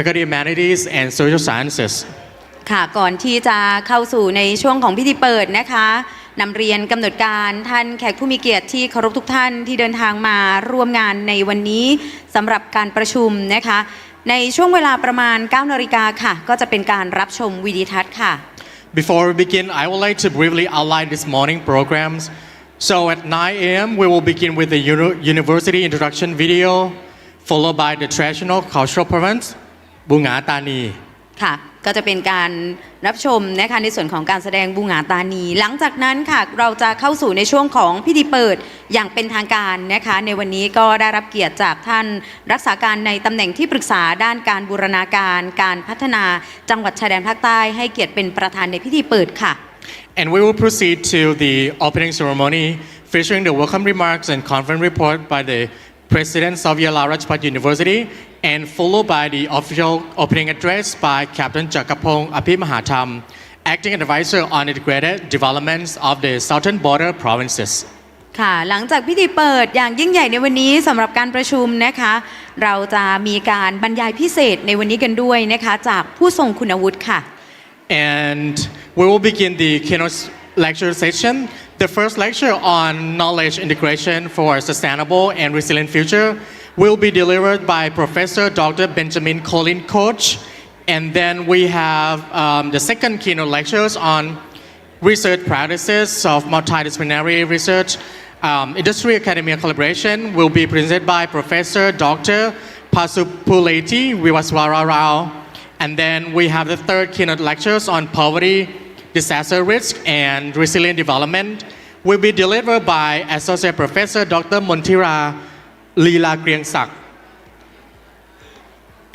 Faculty of Humanities and Social Sciences ค่ะก่อนที่จะเข้าสู่ในช่วงของพิธีเปิดนะคะนำเรียนกำหนดการท่านแขกผู้มีเกียรติที่เคารพทุกท่านที่เดินทางมาร่วมงานในวันนี้สำหรับการประชุมนะคะในช่วงเวลาประมาณ 9 นาฬิกาค่ะก็จะเป็นการรับชมวิดีทัศน์ค่ะ Before we begin, I would like to briefly outline this morning programs. So at 9 a.m. we will begin with the university introduction video, followed by the traditional cultural performance, Bunga Tani. ค่ะก็จะเป็นการรับชมนะคะในส่วนของการแสดงบูหงาตานีหลังจากนั้นค่ะเราจะเข้าสู่ในช่วงของพิธีเปิดอย่างเป็นทางการนะคะในวันนี้ก็ได้รับเกียรติจากท่านรักษาการในตำแหน่งที่ปรึกษาด้านการบูรณาการการพัฒนาจังหวัดชายแดนภาคใต้ให้เกียรติเป็นประธานในพิธีเปิดค่ะ And we will proceed to the opening ceremony featuring the welcome remarks and conference report by the President of Yala Rajpat University and followed by the official opening address by Captain Jakapong Apimahatham, Acting Advisor on Integrated Developments of the Southern Border Provinces. ค่ะหลังจากพิธีเปิดอย่างยิ่งใหญ่ในวันนี้สำหรับการประชุมนะคะเราจะมีการบรรยายพิเศษในวันนี้กันด้วยนะคะจากผู้ทรงคุณวุฒิค่ะ And we will begin the keynote lecture session. The first lecture on knowledge integration for a sustainable and resilient future will be delivered by Professor Dr. Benjamin Colin Koch. And then we have the second keynote lectures on research practices of multidisciplinary research. Industry academia collaboration will be presented by Professor Dr. Pasupuleti Vivaswara Rao. And then we have the third keynote lectures on poverty, disaster risk and resilient development will be delivered by Associate Professor Dr. Montira Leela Griengsak.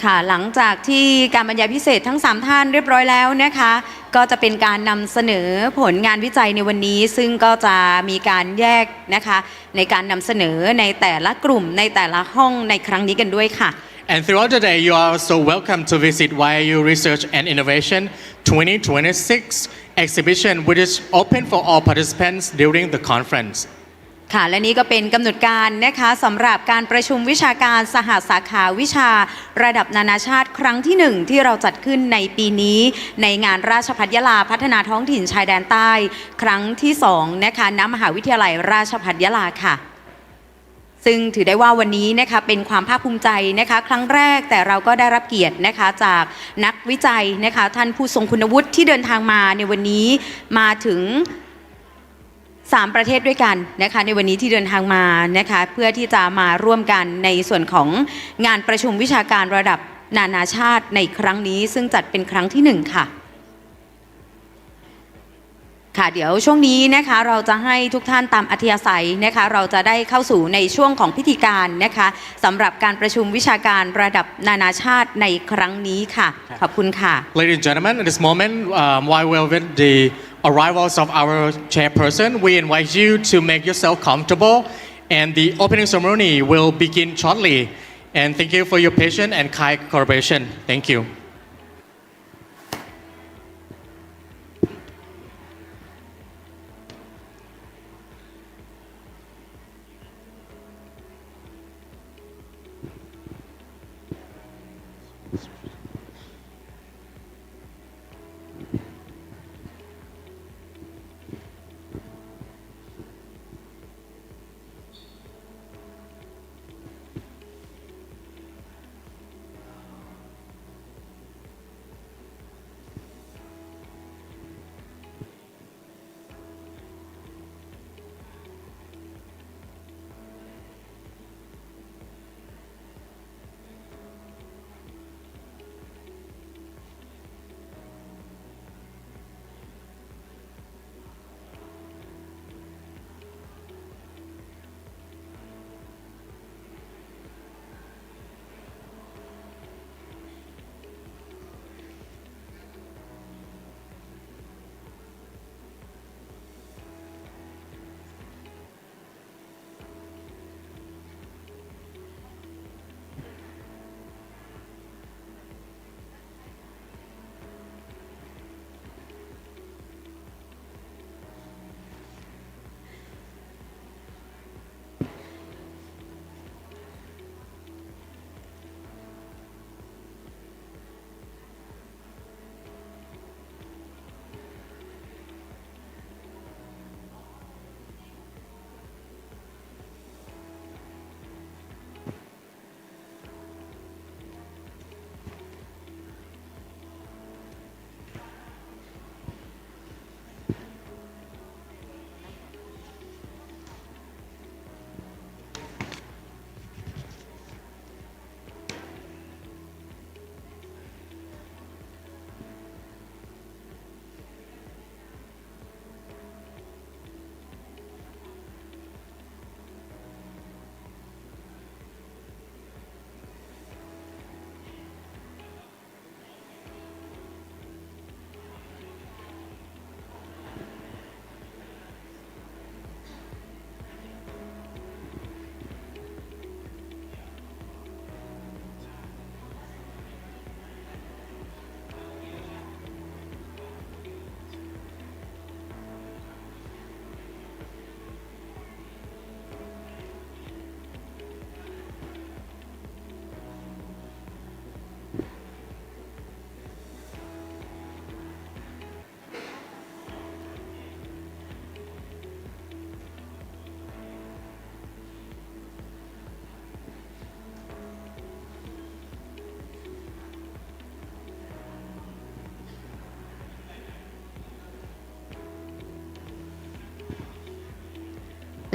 ค่ะหลังจากที่การบรรยายพิเศษทั้ง3ท่านเรียบร้อยแล้วนะคะก็จะเป็นการนำเสนอผลงานวิจัยในวันนี้ซึ่งก็จะมีการแยกนะคะในการนำเสนอในแต่ละกลุ่มในแต่ละห้องในครั้งนี้กันด้วยค่ะ And throughout the day, you are also welcome to visit YIU Research and Innovation 2026 exhibition, which is open for all participants during the conference. ค่ะและนี่ก็เป็นกำหนดการนะคะสำหรับการประชุมวิชาการสหสาขาวิชาระดับนานาชาติครั้งที่1ที่เราจัดขึ้นในปีนี้ในงานราชภัฏยะลาพัฒนาท้องถิ่นชายแดนใต้ครั้งที่2นะคะณมหาวิทยาลัยราชภัฏยะลาค่ะซึ่งถือได้ว่าวันนี้นะคะเป็นความภาคภูมิใจนะคะครั้งแรกแต่เราก็ได้รับเกียรตินะคะจากนักวิจัยนะคะท่านผู้ทรงคุณวุฒิที่เดินทางมาในวันนี้มาถึง3ประเทศด้วยกันนะคะในวันนี้ที่เดินทางมานะคะเพื่อที่จะมาร่วมกันในส่วนของงานประชุมวิชาการระดับนานาชาติในครั้งนี้ซึ่งจัดเป็นครั้งที่1ค่ะค่ะเดี๋ยวช่วงนี้นะคะเราจะให้ทุกท่านตามอัธยาศัยนะคะเราจะได้เข้าสู่ในช่วงของพิธีการนะคะสำหรับการประชุมวิชาการระดับนานาชาติในครั้งนี้ค่ะขอบคุณค่ะ Ladies and gentlemen, at this moment, while we await the arrivals of our chairperson, we invite you to make yourself comfortable and the opening ceremony will begin shortly. And thank you for your patience and kind cooperation. Thank you.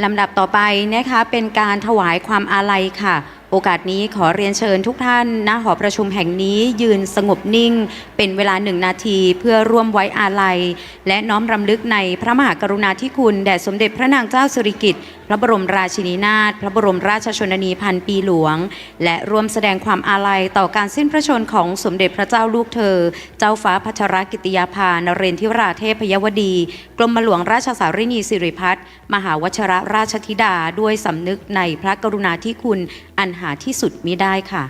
ลำดับต่อไปนะคะเป็นการถวายความอาลัยค่ะโอกาสนี้ขอเรียนเชิญทุกท่านณหอประชุมแห่งนี้ยืนสงบนิ่งเป็นเวลา1 นาทีเพื่อร่วมไว้อาลัยและน้อมรำลึกในพระมหากรุณาธิคุณแด่สมเด็จพระนางเจ้าสิริกิติ์พระบรมราชินีนาถพระบรมราชชนนีพันปีหลวงและร่วมแสดงความอาลัยต่อการสิ้นพระชนม์ของสมเด็จพระเจ้าลูกเธอเจ้าฟ้าพัชรกิติยาภานเรนทิราเทพยวดีกรมหลวงราชสารินีสิริพัฒน์มหาวชรราชธิดาด้วยสำนึกในพระกรุณาธิคุณอันหาที่สุดมิได้ค่ะ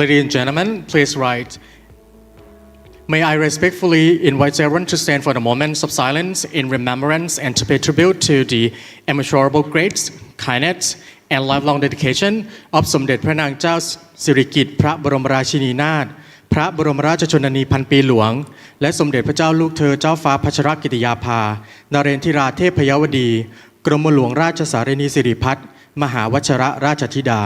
Ladies and gentlemen, please rise. May I respectfully invite everyone to stand for the moments of silence in remembrance and to pay tribute to the immeasurable grace, kindness, and lifelong dedication of สมเด็จพระนางเจ้าสิริกิติ์พระบรมราชินีนาถพระบรมราชชนนีพันปีหลวงและสมเด็จพระเจ้าลูกเธอเจ้าฟ้าพัชรกิติยาภานเรนทิราเทพยวดีกรมหลวงราชสารินีสิริพัฒน์มหาวชรราชธิดา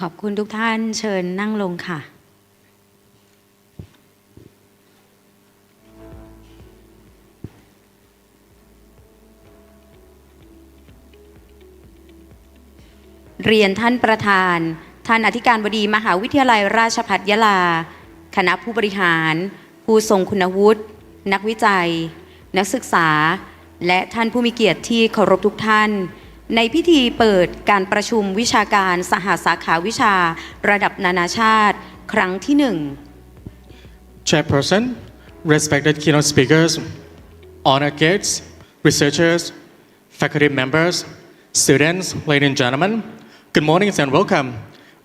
ขอบคุณทุกท่านเชิญนั่งลงค่ะเรียนท่านประธานท่านอธิการบดีมหาวิทยาลัยราชภัฏยะลาคณะผู้บริหารผู้ทรงคุณวุฒินักวิจัยนักศึกษาและท่านผู้มีเกียรติที่เคารพทุกท่านในพิธีเปิดการประชุมวิชาการสหสาขาวิชาระดับนานาชาติครั้งที่1 Chairperson, respected keynote speakers, honored guests, researchers, faculty members, students, ladies and gentlemen, good morning and welcome.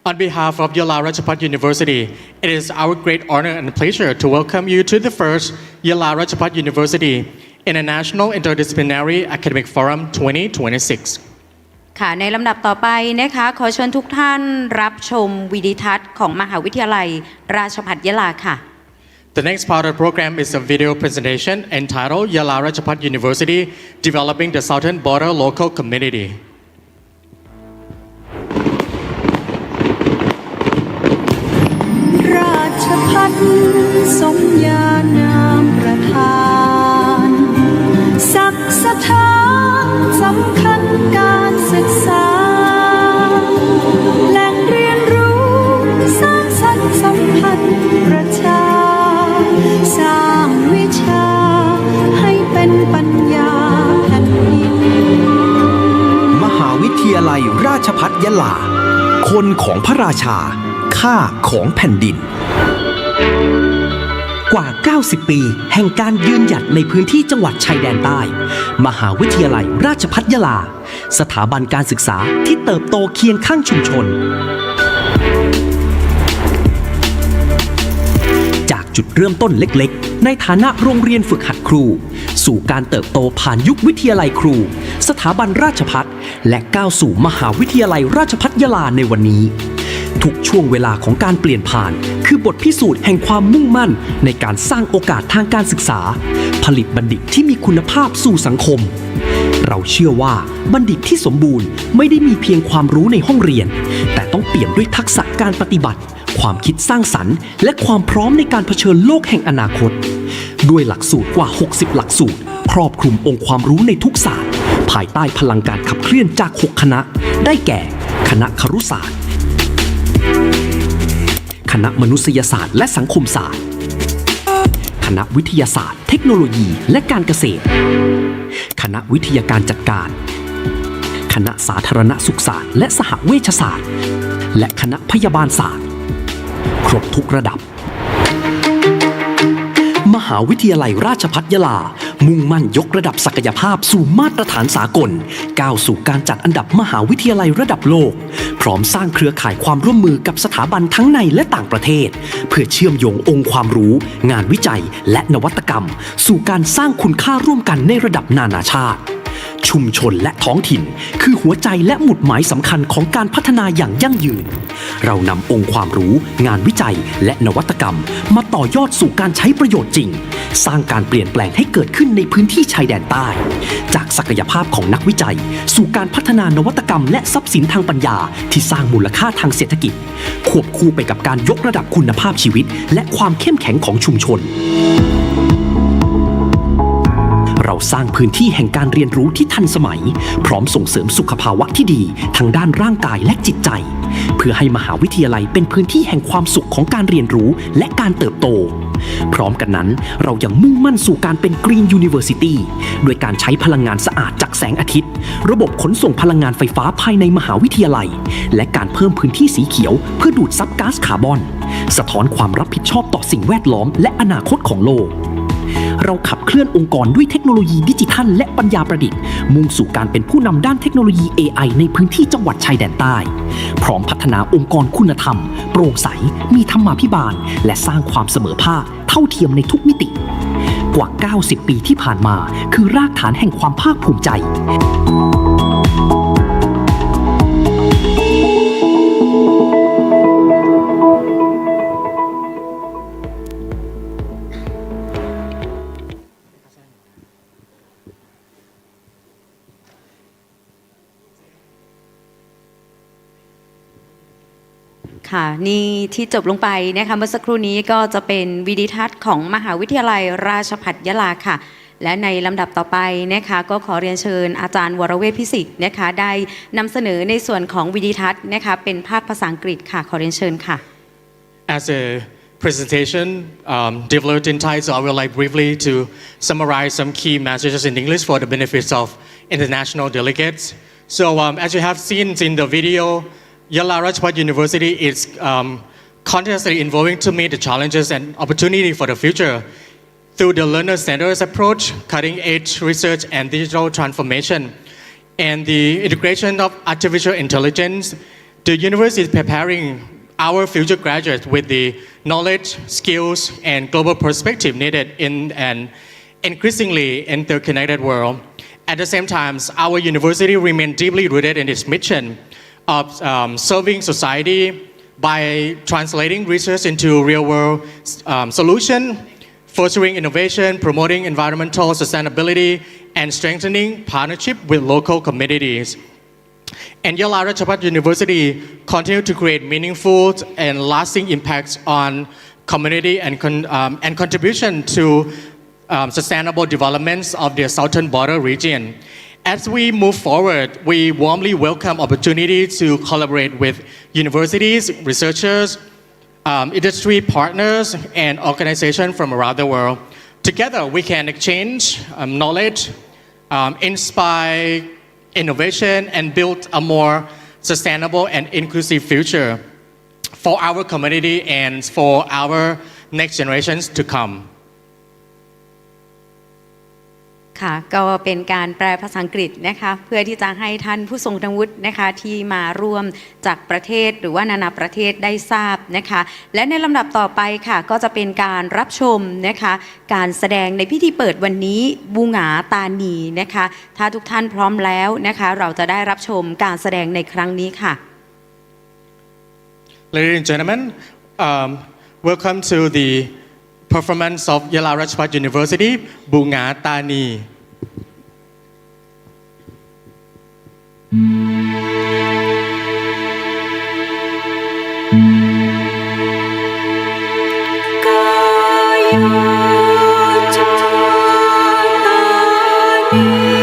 On behalf of Yala Rajabhat University, it is our great honor and pleasure to welcome you to the first Yala Rajabhat University International Interdisciplinary Academic Forum 2026. ค่ะในลำดับต่อไปนะคะขอเชิญทุกท่านรับชมวิดีทัศน์ของมหาวิทยาลัยราชภัฏยะลาค่ะ The next part of the program is a video presentation entitled Yala Rajabhat University Developing the Southern Border Local Community. ราชภัฏสมญานามประธานศักดิ์สถานสำคัญการศึกษาแหล่งเรียนรู้สร้างสรรค์สัมพันธ์ประชาสร้างวิชาให้เป็นปัญญาแผ่นดินมหาวิทยาลัยราชภัฏยะลาคนของพระราชาข้าของแผ่นดินกว่า 90 ปีแห่งการยืนหยัดในพื้นที่จังหวัดชายแดนใต้มหาวิทยาลัยราชภัฏยะลาสถาบันการศึกษาที่เติบโตเคียงข้างชุมชนจากจุดเริ่มต้นเล็กๆในฐานะโรงเรียนฝึกหัดครูสู่การเติบโตผ่านยุควิทยาลัยครูสถาบันราชภัฏและก้าวสู่มหาวิทยาลัยราชภัฏยะลาในวันนี้ทุกช่วงเวลาของการเปลี่ยนผ่านคือบทพิสูจน์แห่งความมุ่งมั่นในการสร้างโอกาสทางการศึกษาผลิตบัณฑิตที่มีคุณภาพสู่สังคมเราเชื่อว่าบัณฑิตที่สมบูรณ์ไม่ได้มีเพียงความรู้ในห้องเรียนแต่ต้องเปี่ยมด้วยทักษะการปฏิบัติความคิดสร้างสรรค์และความพร้อมในการเผชิญโลกแห่งอนาคตด้วยหลักสูตรกว่า 60 หลักสูตรครอบคลุมองค์ความรู้ในทุกศาสตร์ภายใต้พลังการขับเคลื่อนจาก 6 คณะได้แก่คณะครุศาสตร์คณะมนุษยศาสตร์และสังคมศาสตร์คณะวิทยาศาสตร์เทคโนโลยีและการเกษตรคณะวิทยาการจัดการคณะสาธารณสุขศาสตร์และสหเวชศาสตร์และคณะพยาบาลศาสตร์ครบทุกระดับมหาวิทยาลัยราชภัฏยะลามุ่งมั่นยกระดับศักยภาพสู่มาตรฐานสากลก้าวสู่การจัดอันดับมหาวิทยาลัยระดับโลกพร้อมสร้างเครือข่ายความร่วมมือกับสถาบันทั้งในและต่างประเทศเพื่อเชื่อมโยงองค์ความรู้งานวิจัยและนวัตกรรมสู่การสร้างคุณค่าร่วมกันในระดับนานาชาติ ชุมชนและท้องถิ่นคือหัวใจและหมุดหมายสำคัญของการพัฒนาอย่างยั่งยืนเรานำองค์ความรู้งานวิจัยและนวัตกรรมมาต่อยอดสู่การใช้ประโยชน์จริงสร้างการเปลี่ยนแปลงให้เกิดขึ้นในพื้นที่ชายแดนใต้จากศักยภาพของนักวิจัยสู่การพัฒนานวัตกรรมและทรัพย์สินทางปัญญาที่สร้างมูลค่าทางเศรษฐกิจควบคู่ไปกับการยกระดับคุณภาพชีวิตและความเข้มแข็งของชุมชนเราสร้างพื้นที่แห่งการเรียนรู้ที่ทันสมัยพร้อมส่งเสริมสุขภาวะที่ดีทั้งด้านร่างกายและจิตใจเพื่อให้มหาวิทยาลัยเป็นพื้นที่แห่งความสุขของการเรียนรู้และการเติบโตพร้อมกันนั้นเรายังมุ่งมั่นสู่การเป็น Green University โดยการใช้พลังงานสะอาดจากแสงอาทิตย์ระบบขนส่งพลังงานไฟฟ้าภายในมหาวิทยาลัยและการเพิ่มพื้นที่สีเขียวเพื่อดูดซับก๊าซคาร์บอนสะท้อนความรับผิดชอบต่อสิ่งแวดล้อมและอนาคตของโลกเราขับเคลื่อนองค์กรด้วยเทคโนโลยีดิจิทัลและปัญญาประดิษฐ์มุ่งสู่การเป็นผู้นำด้านเทคโนโลยี AI ในพื้นที่จังหวัดชายแดนใต้พร้อมพัฒนาองค์กรคุณธรรมโปร่งใสมีธรรมาภิบาลและสร้างความเสมอภาคเท่าเทียมในทุกมิติกว่า 90 ปีที่ผ่านมาคือรากฐานแห่งความภาคภูมิใจค่ะนี่ที่จบลงไปนะคะเมื่อสักครู่นี้ก็จะเป็นวิดีทัศน์ของมหาวิทยาลัยราชภัฏยะลาค่ะและในลำดับต่อไปนะคะก็ขอเรียนเชิญอาจารย์วรเวทพิสิทธิ์นะคะได้นำเสนอในส่วนของวิดีทัศน์นะคะเป็นภาคภาษาอังกฤษค่ะขอเรียนเชิญค่ะ As a presentation developed in Thai, so I would like briefly to summarize some key messages in English for the benefits of international delegates. So as you have seen in the video, Yala Rajpath University is continuously evolving to meet the challenges and opportunity for the future through the learner-centered approach, cutting-edge research and digital transformation, and the integration of artificial intelligence. The university is preparing our future graduates with the knowledge, skills, and global perspective needed in an increasingly interconnected world. At the same time, our university remains deeply rooted in its mission of serving society by translating research into real-world solutions, fostering innovation, promoting environmental sustainability, and strengthening partnership with local communities. And Yala Rajpath University continue to create meaningful and lasting impacts on community and contribution to sustainable developments of the southern border region. As we move forward, we warmly welcome opportunity to collaborate with universities, researchers, industry partners, and organizations from around the world. Together, we can exchange knowledge, inspire innovation, and build a more sustainable and inclusive future for our community and for our next generations to come. ค่ะก็เป็นการแปลภาษาอังกฤษนะคะเพื่อที่จะให้ท่านผู้ทรงวุฒินะคะที่มาร่วมจากประเทศหรือว่านานาประเทศได้ทราบนะคะและในลำดับต่อไปค่ะก็จะเป็นการรับชมนะคะการแสดงในพิธีเปิดวันนี้บูหงาตานีนะคะถ้าทุกท่านพร้อมแล้วนะคะเราจะได้รับชมการแสดงในครั้งนี้ค่ะ Ladies and gentlemen, welcome to the performance of Yala Rajpath University, Bunga Tani. Hãy subscribe cho kênh Ghiền Mì Gõ để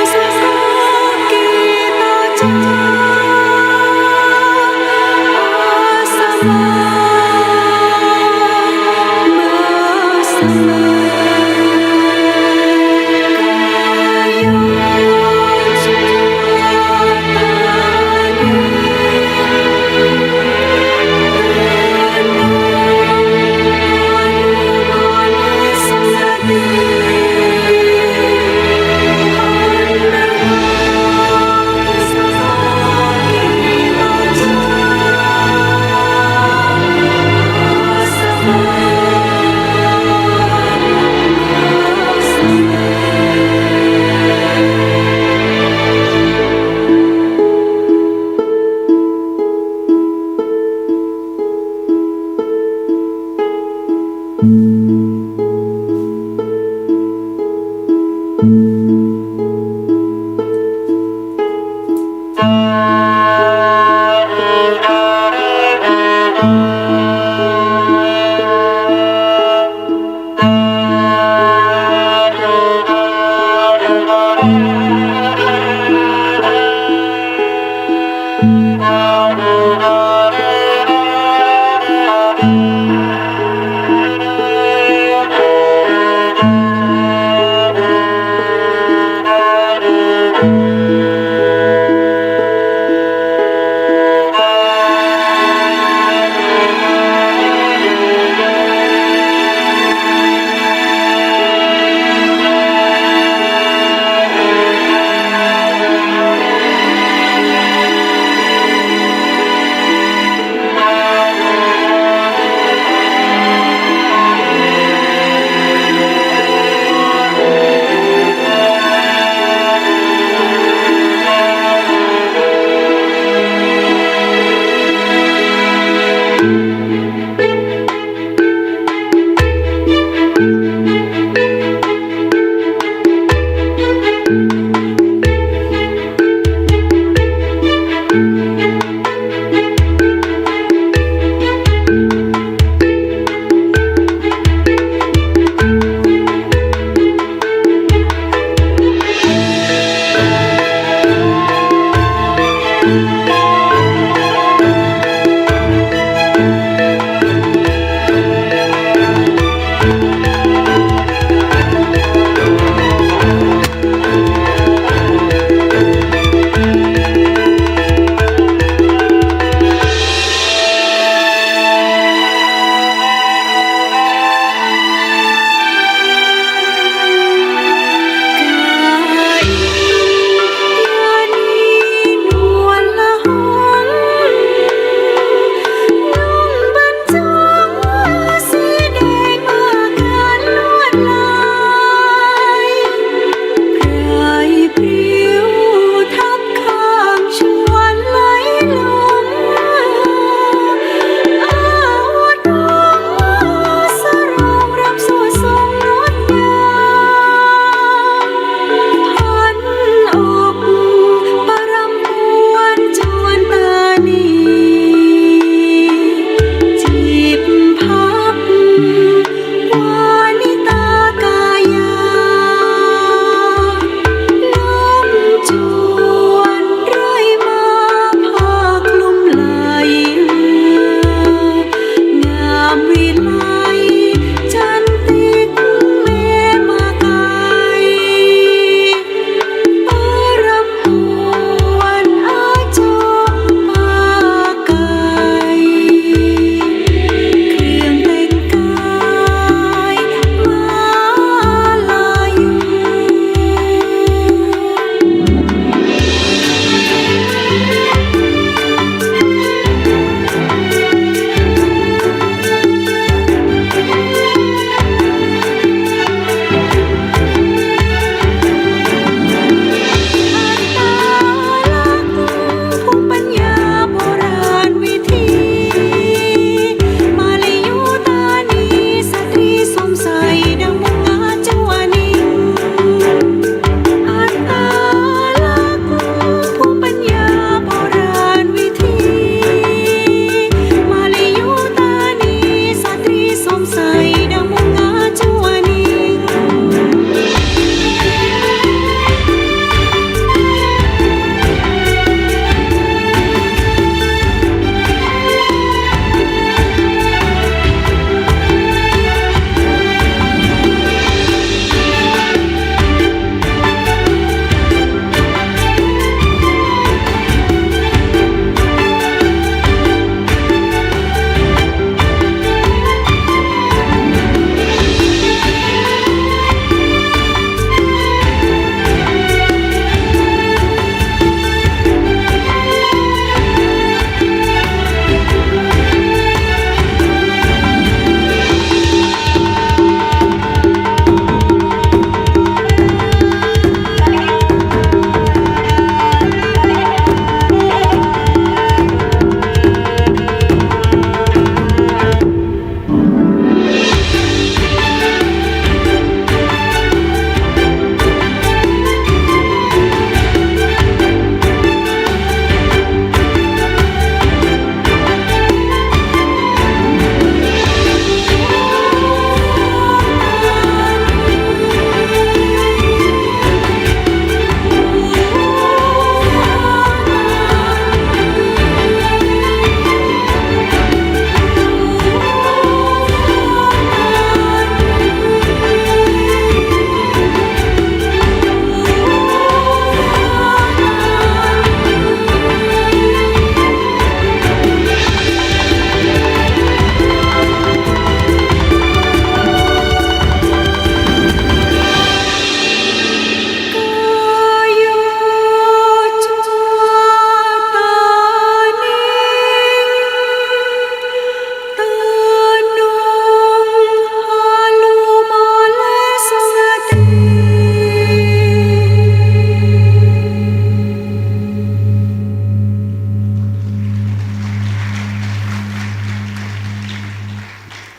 không bỏ lỡ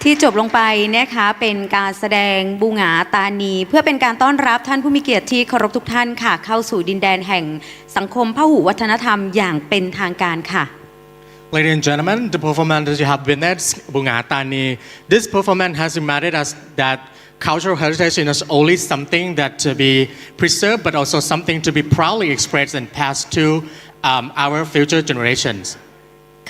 ที่จบลงไปนะคะเป็นการแสดงบูหงาตานีเพื่อเป็นการต้อนรับท่านผู้มีเกียรติที่เคารพทุกท่านค่ะเข้าสู่ดินแดนแห่งสังคมพหุวัฒนธรรมอย่างเป็นทางการค่ะ Ladies and gentlemen, the performance that you have witnessed, Bunga Tani, this performance has reminded us that cultural heritage is not only something that to be preserved, but also something to be proudly expressed and passed to our future generations.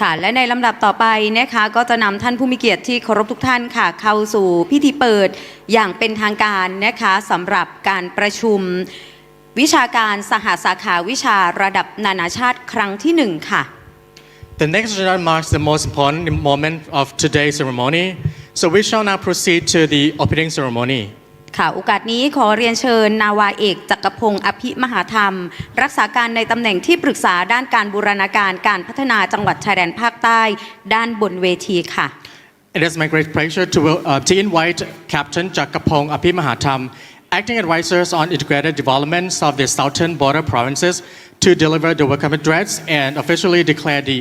ค่ะและในลำดับต่อไปนะคะก็จะนำท่านผู้มีเกียรติที่เคารพทุกท่านค่ะเข้าสู่พิธีเปิดอย่างเป็นทางการนะคะสำหรับการประชุมวิชาการสหสาขาวิชาระดับนานาชาติครั้งที่หนึ่งค่ะ The next agenda marks the most important moment of today's ceremony, so we shall now proceed to the opening ceremony. ค่ะโอกาสนี้ขอเรียนเชิญนาวาเอกจักรพงศ์อภิมหาธรรมรักษาการในตำแหน่งที่ปรึกษาด้านการบูรณาการการพัฒนาจังหวัดชายแดนภาคใต้ด้านบนเวทีค่ะ It is my great pleasure to invite Captain Jakapong Apimahatam, acting advisors on integrated developments of the southern border provinces, to deliver the welcome address and officially declare the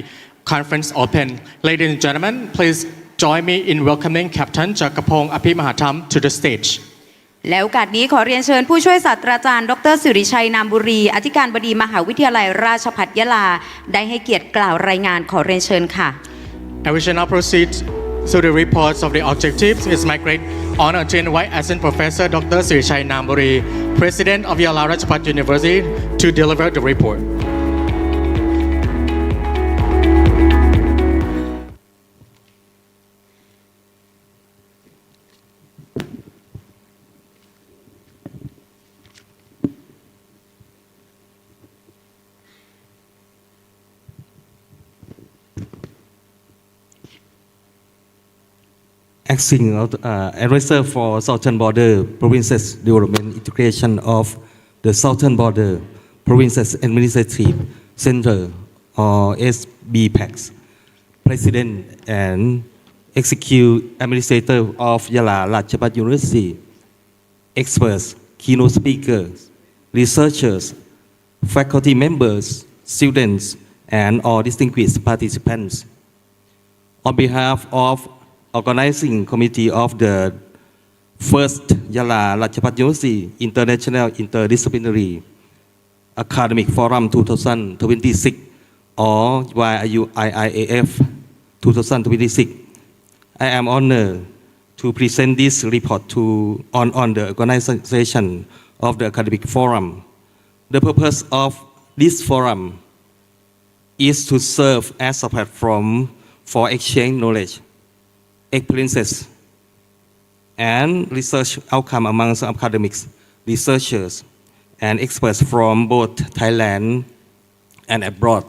conference open. Ladies and gentlemen, please join me in welcoming Captain Jakapong Apimahatam to the stage. และโอกาสนี้ขอเรียนเชิญผู้ช่วยศาสตราจารย์ดรสิริชัยนามบุรีอธิการบดีมหาวิทยาลัยราชภัฏยะลาได้ให้เกียรติกล่าวรายงานขอเรียนเชิญค่ะ And we shall now proceed to the reports of the objectives. It's my great honor to invite Assistant Professor Dr. Sirichai Namburi, President of Yala Rajabhat University, to deliver the report. Acting advisor for Southern Border Provinces Development Integration of the Southern Border Provinces Administrative Center or SBPACs, President and Executive Administrator of Yala Rajabhat University, experts, keynote speakers, researchers, faculty members, students, and all distinguished participants. On behalf of Organizing Committee of the First Yala Rajabhat University International Interdisciplinary Academic Forum 2026 or IIAF 2026, I am honored to present this report on the organization of the academic forum. The purpose of this forum is to serve as a platform for exchange knowledge, experiences, and research outcome amongst academics, researchers, and experts from both Thailand and abroad.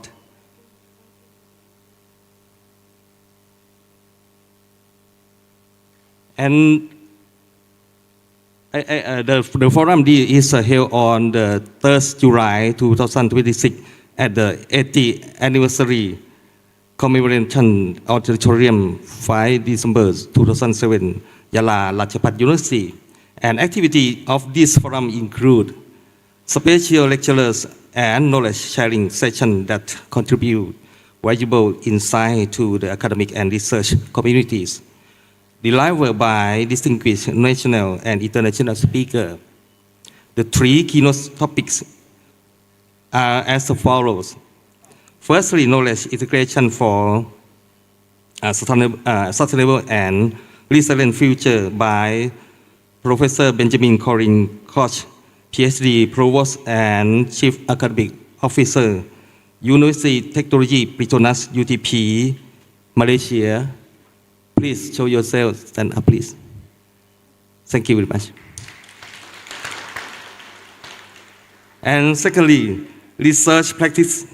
And the forum is held on the 3rd July 2026 at the 80th anniversary commemoration auditorium 5 December 2007, Yala Rajabhat University. And activity of this forum include special lecturers and knowledge sharing sessions that contribute valuable insight to the academic and research communities, delivered by distinguished national and international speakers. The 3 keynote topics are as follows. Firstly, knowledge integration for sustainable and resilient future by Professor Benjamin Corin Koch, PhD, Provost and Chief Academic Officer, University Technology Petronas UTP, Malaysia. Please show yourself, stand up please. Thank you very much. And secondly, research practice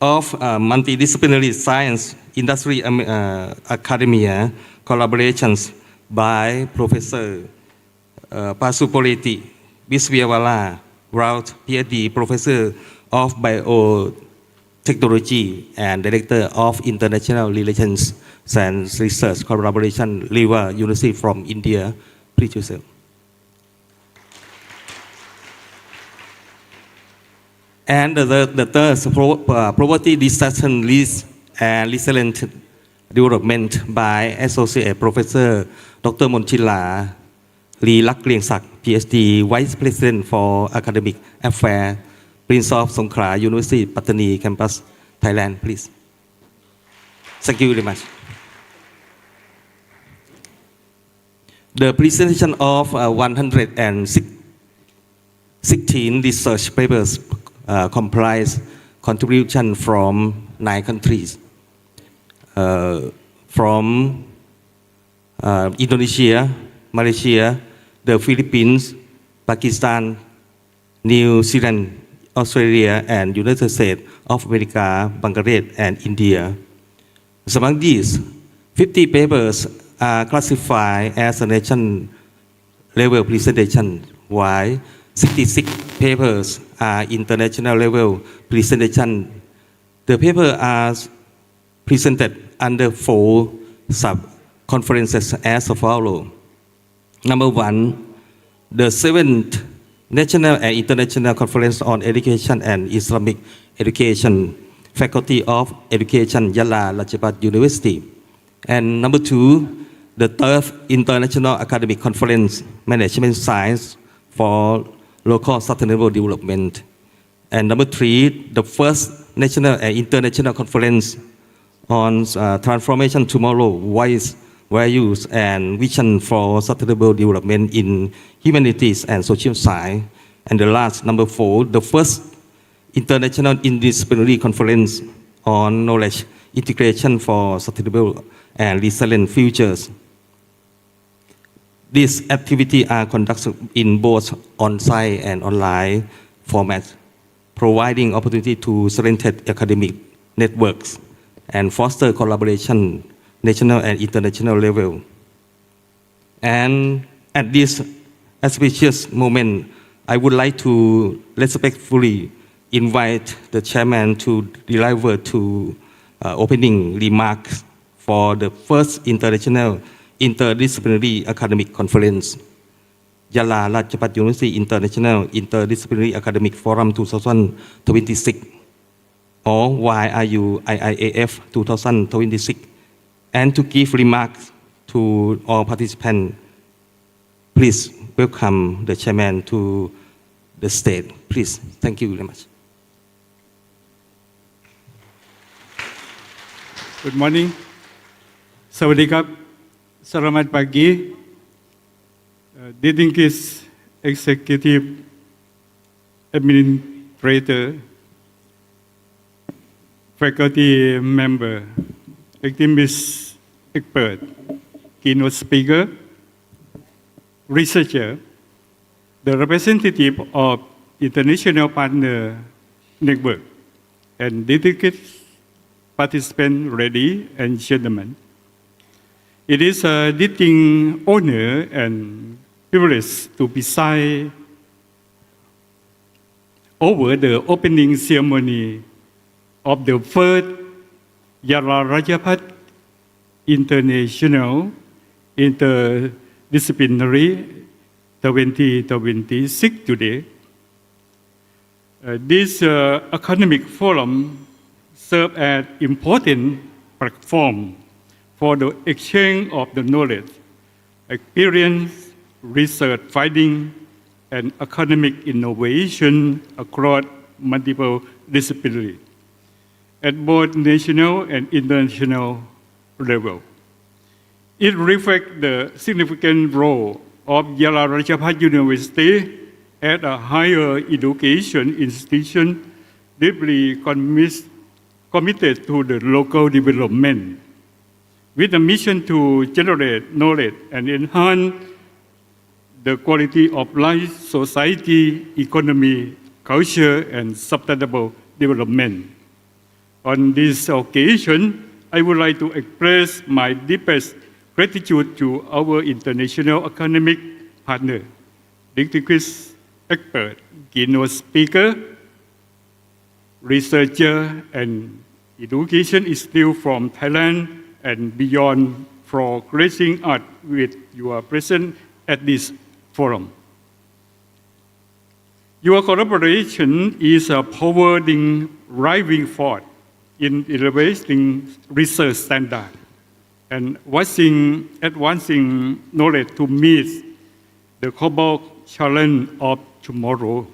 of multidisciplinary science, industry, academia collaborations by Professor Pasupuleti Viswayawala, Rao, PhD, Professor of Biotechnology and Director of International Relations and Research Collaboration, Liva University from India. Please yourself. And the third, poverty, disruption, risk, and resilient Development by Associate Professor Dr. Monchila Lee Lak Lieng Sak, PhD, Vice President for Academic Affairs, Prince of Songkhla University, Pattani Campus, Thailand, please. Thank you very much. The presentation of 116 research papers comprise contribution from 9 countries, from Indonesia, Malaysia, the Philippines, Pakistan, New Zealand, Australia, and United States of America, Bangladesh, and India. Among these, 50 papers are classified as a nation-level presentation, while 66 papers are international-level presentation. The papers are presented under 4 sub-conferences as follows. Number 1, the 7th National and International Conference on Education and Islamic Education, Faculty of Education, Yala Rajabhat University. And number 2, the 3rd International Academic Conference, Management Science for Local Sustainable Development. And number 3, the 1st National and International Conference on Transformation Tomorrow, Voice, Values, and Vision for Sustainable Development in Humanities and Social Science. And the last, number 4, the 1st International Interdisciplinary Conference on Knowledge Integration for Sustainable and Resilient Futures. These activities are conducted in both on-site and online formats, providing opportunity to strengthen academic networks and foster collaboration national and international level. And at this auspicious moment, I would like to respectfully invite the chairman to deliver opening remarks for the first International Interdisciplinary Academic Conference, Yala Rajabhat University International Interdisciplinary Academic Forum 2026, or YRU IIAF 2026, and to give remarks to all participants. Please welcome the chairman to the stage. Please, thank you very much. Good morning. Sawadee Selamat pagi. Distinguished Executive Administrator, faculty member, distinguished expert, keynote speaker, researcher, the representative of International Partner Network, and distinguished participants, ladies and gentlemen. It is a distinct honor and privilege to preside over the opening ceremony of the first Yala Rajabhat International Interdisciplinary 2026 today. This academic forum serves as important platform for the exchange of the knowledge, experience, research finding, and academic innovation across multiple disciplines at both national and international level. It reflects the significant role of Yala Rajabhat University as a higher education institution deeply committed to the local development, with a mission to generate knowledge and enhance the quality of life, society, economy, culture, and sustainable development. On this occasion, I would like to express my deepest gratitude to our international academic partner, distinguished expert, keynote speaker, researcher, and education institute from Thailand and beyond for gracing us with your presence at this forum. Your collaboration is a powering driving force in elevating research standards and advancing knowledge to meet the global challenge of tomorrow.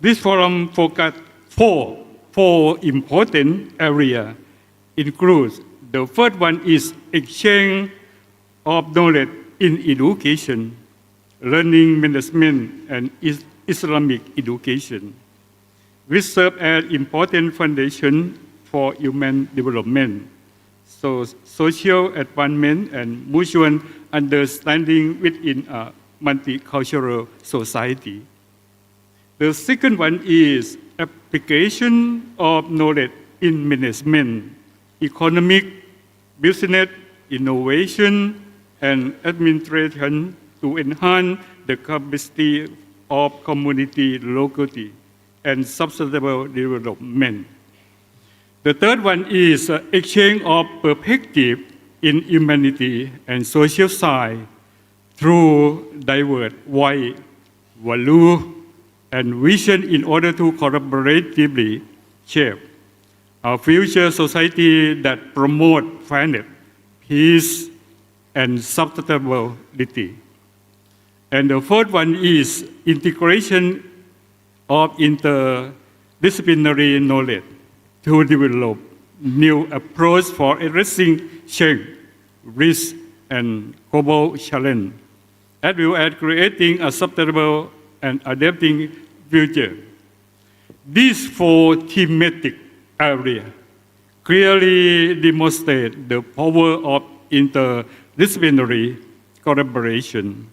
This forum focused four important areas. Includes the first one is exchange of knowledge in education, learning management, and Islamic education, which serve as important foundation for human development, so social advancement and mutual understanding within a multicultural society. The second one is application of knowledge in management, economic, business, innovation, and administration to enhance the capacity of community locality and sustainable development. The third one is exchange of perspective in humanity and social science through diverse wide value and vision in order to collaboratively shape a future society that promotes fairness, peace, and sustainability. And the fourth one is integration of interdisciplinary knowledge to develop new approach for addressing change, risk, and global challenge, as well as creating a sustainable and adapting future. These four thematic areas clearly demonstrate the power of interdisciplinary collaboration,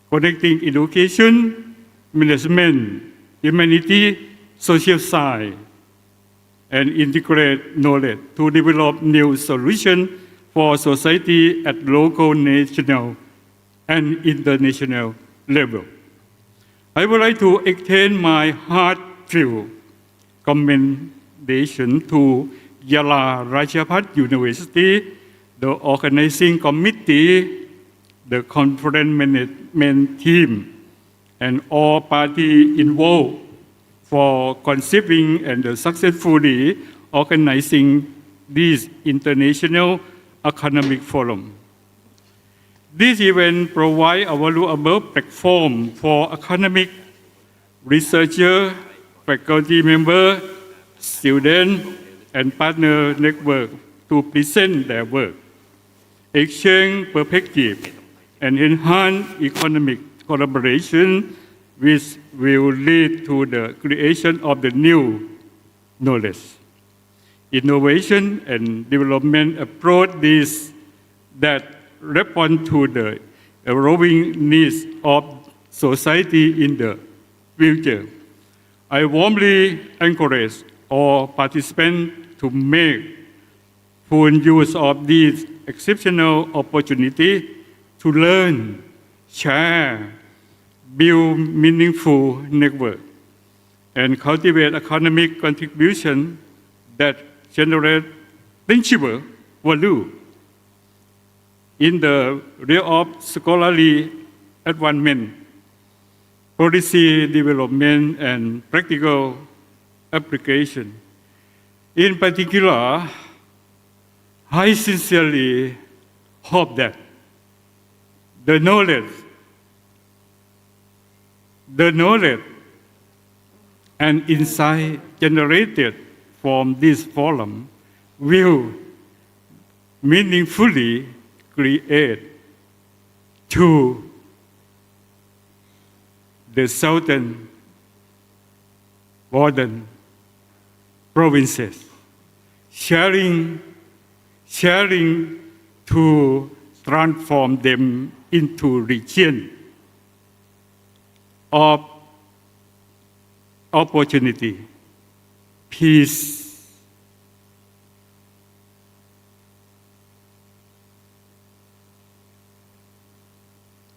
connecting education, management, humanity, social science, and integrate knowledge to develop new solutions for society at local, national, and international level. I would like to extend my heartfelt commendation to Yala Rajabhat University, the organizing committee, the conference management team, and all parties involved for conceiving and successfully organizing this international academic forum. This event provides a valuable platform for academic researchers, faculty members, students, and partner network to present their work, exchange perspective, and enhance economic collaboration, which will lead to the creation of the new knowledge, innovation, and development approach that respond to the evolving needs of society in the future. I warmly encourage all participants to make full use of this exceptional opportunity to learn, share, build meaningful network, and cultivate economic contribution that generate tangible value in the realm of scholarly advancement, policy development, and practical application. In particular, I sincerely hope that the knowledge and insight generated from this forum will meaningfully create to the southern border provinces, sharing to transform them into region of opportunity, peace,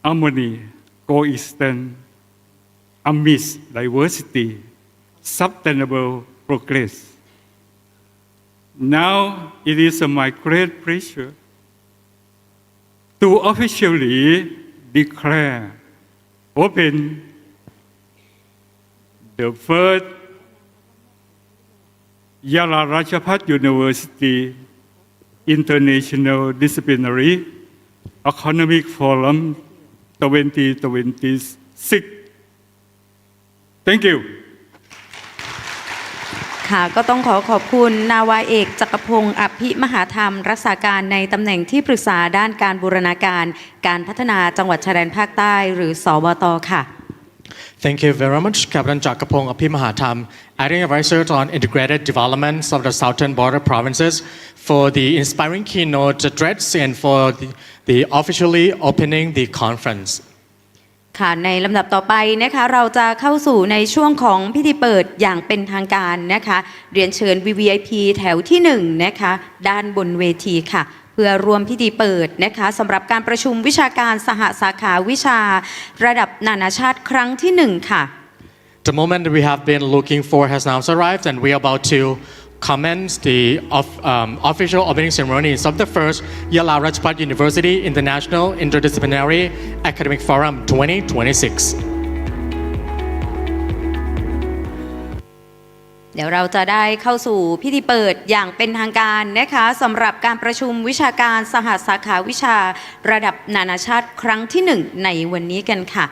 harmony, coexistence amidst diversity, sustainable progress. Now it is my great pleasure to officially declare open the first Yala Rajabhat University International Disciplinary Economic Forum 2026 Thank you ค่ะก็ต้องขอบคุณนาวาเอกจักรพงศ์อภิมหาธรรมรักษาการในตำแหน่งที่ปรึกษาด้านการบูรณาการการพัฒนาจังหวัดชายแดนภาคใต้หรือสบตค่ะ Thank you very much, Captain Jakapong Apimahatam, Acting Advisor on Integrated Developments of the Southern Border Provinces, for the inspiring keynote address and for the officially opening the conference. ค่ะในลำดับต่อไปนะคะเราจะเข้าสู่ในช่วงของพิธีเปิดอย่างเป็นทางการนะคะเรียนเชิญ VVIP แถวที่1นะคะด้านบนเวทีค่ะเพื่อรวมพิธีเปิดนะคะสำหรับการประชุมวิชาการสหสาขาวิชาระดับนานาชาติครั้งที่1ค่ะ The moment that we have been looking for has now arrived, and we are about to commence the official opening ceremonies of the first Yala Rajpat University International Interdisciplinary Academic Forum 2026. เดี๋ยวเราจะได้เข้าสู่พิธีเปิดอย่างเป็นทางการนะคะสำหรับการประชุมวิชาการสหสาขาวิชาระดับนานาชาติครั้งที่1ในวันนี้กันค่ะ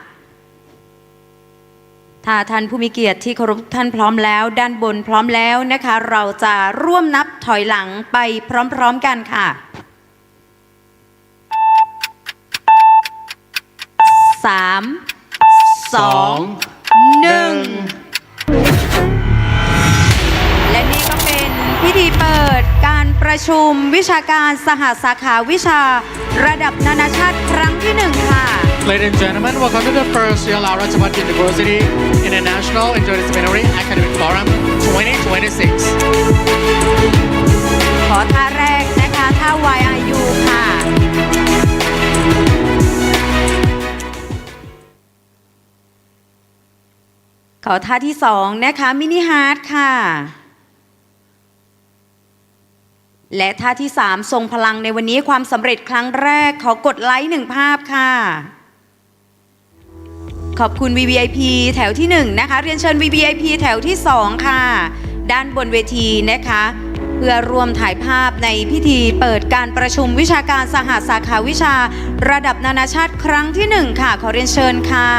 ถ้าท่านผู้มีเกียรติที่เคารพทุกท่านพร้อมแล้วด้านบนพร้อมแล้วนะคะเราจะร่วมนับถอยหลังไปพร้อมๆกันค่ะ3 2 1และนี่ก็เป็นพิธีเปิดการประชุมวิชาการสหสาขาวิชาระดับนานาชาติครั้งที่1ค่ะ Ladies and gentlemen, welcome to the first Yala Rajpat University International Interdisciplinary Academic Forum 2026. ขอท่าแรกนะคะท่า YRU ค่ะขอท่าที่2นะคะมินิฮาร์ทค่ะและท่าที่3ทรงพลังในวันนี้ความสำเร็จครั้งแรกขอกดไลค์1ภาพค่ะขอบคุณ VVIP แถวที่1นะคะเรียนเชิญ VVIP แถวที่2ค่ะด้านบนเวทีนะคะเพื่อร่วมถ่ายภาพในพิธีเปิดการประชุมวิชาการสหสาขาวิชาระดับนานาชาติครั้งที่1ค่ะขอเรียนเชิญค่ะ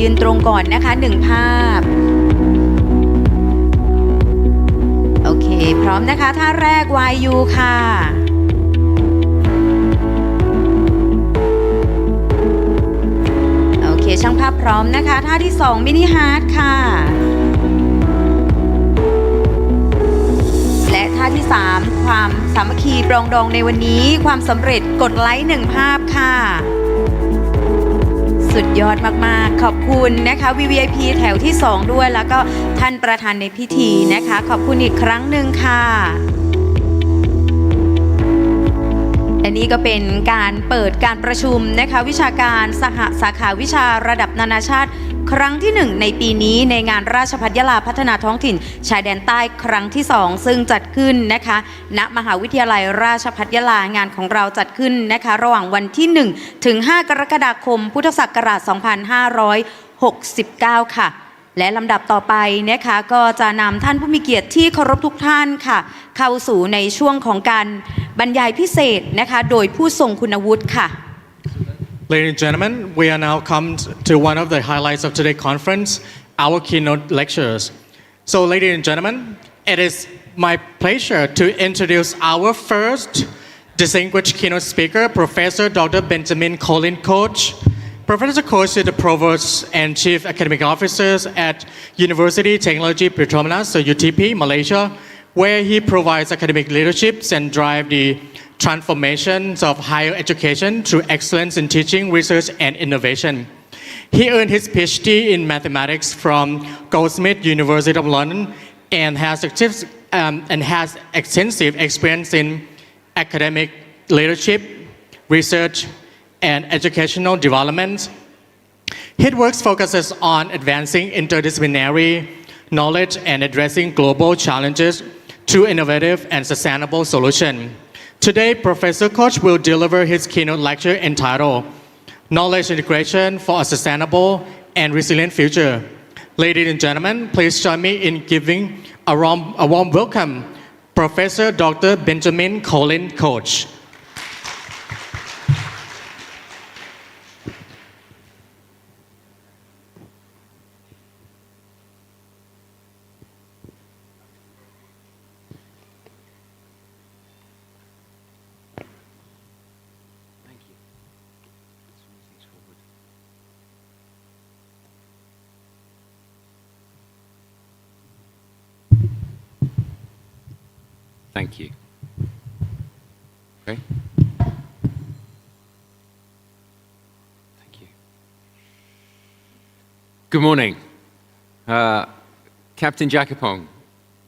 ยืนตรงก่อนนะคะ1ภาพโอเคพร้อมนะคะท่าแรก YU ค่ะโอเคช่างภาพพร้อมนะคะท่าที่2มินิฮาร์ทค่ะและท่าที่3ความสามัคคีปรองดองในวันนี้ความสำเร็จกดไลค์1ภาพค่ะสุดยอดมากๆขอบคุณนะคะ VVIP แถวที่2ด้วยแล้วก็ท่านประธานในพิธีนะคะขอบคุณอีกครั้งหนึ่งค่ะและนี่ก็เป็นการเปิดการประชุมนะคะวิชาการสหสาขาวิชาระดับนานาชาติครั้งที่1ในปีนี้ในงานราชภัฏยะลาพัฒนาท้องถิ่นชายแดนใต้ครั้งที่2ซึ่งจัดขึ้นนะคะณมหาวิทยาลัยราชภัฏยะลางานของเราจัดขึ้นนะคะระหว่างวันที่1ถึง5กรกฎาคมพุทธศักราช2569ค่ะและลำดับต่อไปนะคะก็จะนำท่านผู้มีเกียรติที่เคารพทุกท่านค่ะเข้าสู่ในช่วงของการบรรยายพิเศษนะคะโดยผู้ทรงคุณวุฒิค่ะLadies and gentlemen, we are now come to one of the highlights of today's conference, our keynote lectures. So, ladies and gentlemen, it is my pleasure to introduce our first distinguished keynote speaker, Professor Dr. Benjamin Colin Koch. Professor Koch is the Provost and Chief Academic Officers at University Technology Petronas, so UTP, Malaysia, where he provides academic leadership and drive the transformations of higher education through excellence in teaching, research, and innovation. He earned his PhD in mathematics from Goldsmiths University of London and has extensive experience in academic leadership, research, and educational development. His work focuses on advancing interdisciplinary knowledge and addressing global challenges through innovative and sustainable solutions. Today, Professor Koch will deliver his keynote lecture entitled Knowledge Integration for a Sustainable and Resilient Future. Ladies and gentlemen, please join me in giving a warm welcome, Professor Dr. Benjamin Colin Koch. Thank you. Okay. Thank you. Good morning. Captain Jakapong,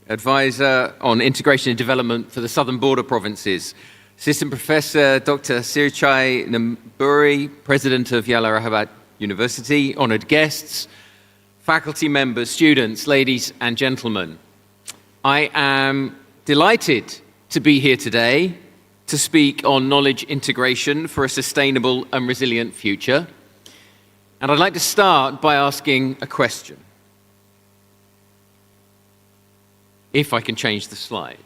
Advisor on Integration and Development for the Southern Border Provinces. Assistant Professor Dr. Sirichai Namburi, President of Yallahabad University. Honored guests, faculty members, students, ladies and gentlemen. I am delighted to be here today to speak on knowledge integration for a sustainable and resilient future. And I'd like to start by asking a question. If I can change the slide.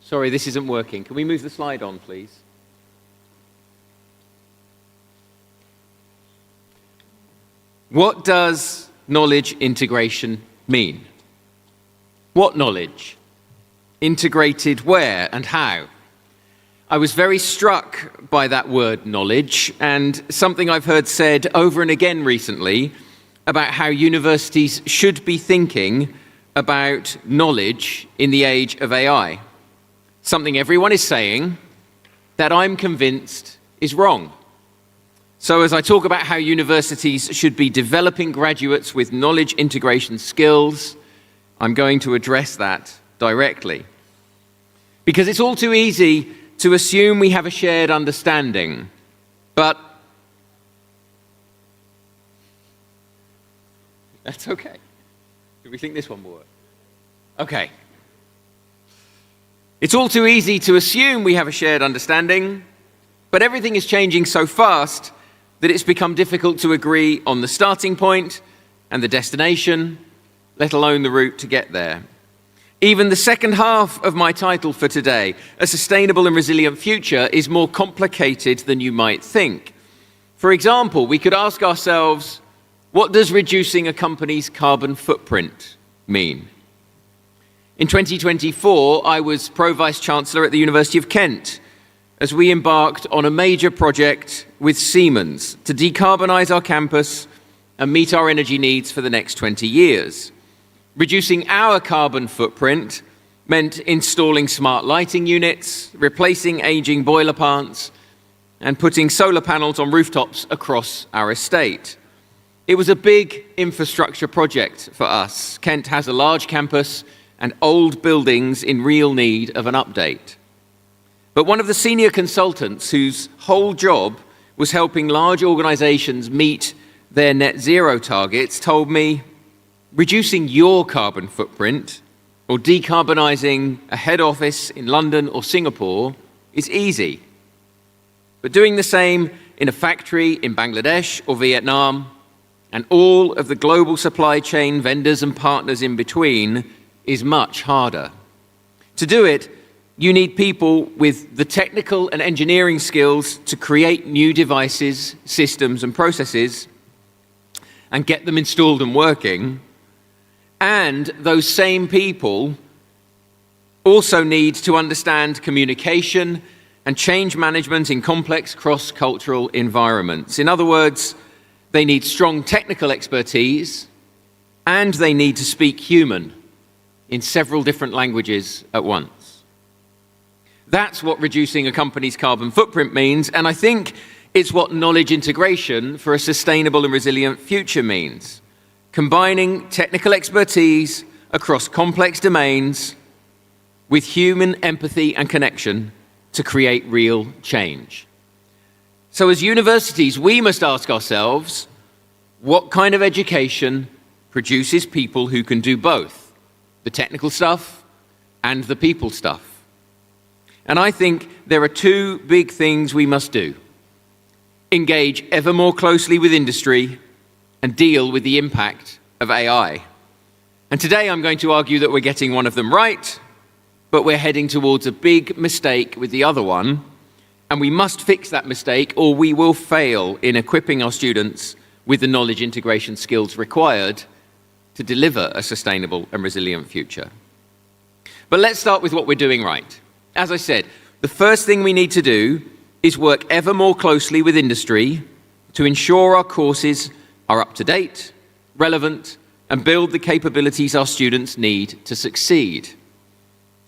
Sorry, this isn't working. Can we move the slide on, please? What does knowledge integration mean? What knowledge? Integrated where and how? I was very struck by that word knowledge and something I've heard said over and again recently about how universities should be thinking about knowledge in the age of AI. Something everyone is saying that I'm convinced is wrong. So as I talk about how universities should be developing graduates with knowledge integration skills, I'm going to address that directly. Because it's all too easy to assume we have a shared understanding, but that's okay. Do we think this one will work? Okay. It's all too easy to assume we have a shared understanding, but everything is changing so fast that it's become difficult to agree on the starting point and the destination, let alone the route to get there. Even the second half of my title for today, A Sustainable and Resilient Future, is more complicated than you might think. For example, we could ask ourselves, what does reducing a company's carbon footprint mean? In 2024, I was Pro-Vice Chancellor at the University of Kent as we embarked on a major project with Siemens to decarbonize our campus and meet our energy needs for the next 20 years. Reducing our carbon footprint meant installing smart lighting units, replacing aging boiler plants, and putting solar panels on rooftops across our estate. It was a big infrastructure project for us. Kent has a large campus and old buildings in real need of an update. But one of the senior consultants whose whole job was helping large organizations meet their net zero targets told me, reducing your carbon footprint or decarbonizing a head office in London or Singapore is easy. But doing the same in a factory in Bangladesh or Vietnam and all of the global supply chain vendors and partners in between is much harder. To do it, you need people with the technical and engineering skills to create new devices, systems, and processes and get them installed and working. And those same people also need to understand communication and change management in complex cross-cultural environments. In other words, they need strong technical expertise and they need to speak human in several different languages at once. That's what reducing a company's carbon footprint means, and I think It's what knowledge integration for a sustainable and resilient future means. Combining technical expertise across complex domains with human empathy and connection to create real change. So as universities, we must ask ourselves, what kind of education produces people who can do both, the technical stuff and the people stuff? And I think there are two big things we must do. Engage ever more closely with industry and deal with the impact of AI. And today I'm going to argue that we're getting one of them right, but we're heading towards a big mistake with the other one, and we must fix that mistake or we will fail in equipping our students with the knowledge integration skills required to deliver a sustainable and resilient future. But let's start with what we're doing right. As I said, the first thing we need to do is work ever more closely with industry to ensure our courses are up to date, relevant, and build the capabilities our students need to succeed.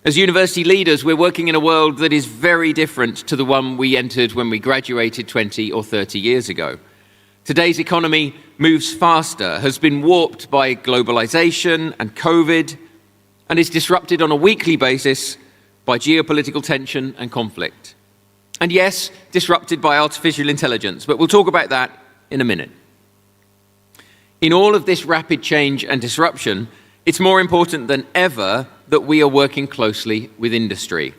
As university leaders, we're working in a world that is very different to the one we entered when we graduated 20 or 30 years ago. Today's economy moves faster, has been warped by globalization and COVID, and is disrupted on a weekly basis by geopolitical tension and conflict. And yes, disrupted by artificial intelligence, but we'll talk about that in a minute. In all of this rapid change and disruption, it's more important than ever that we are working closely with industry.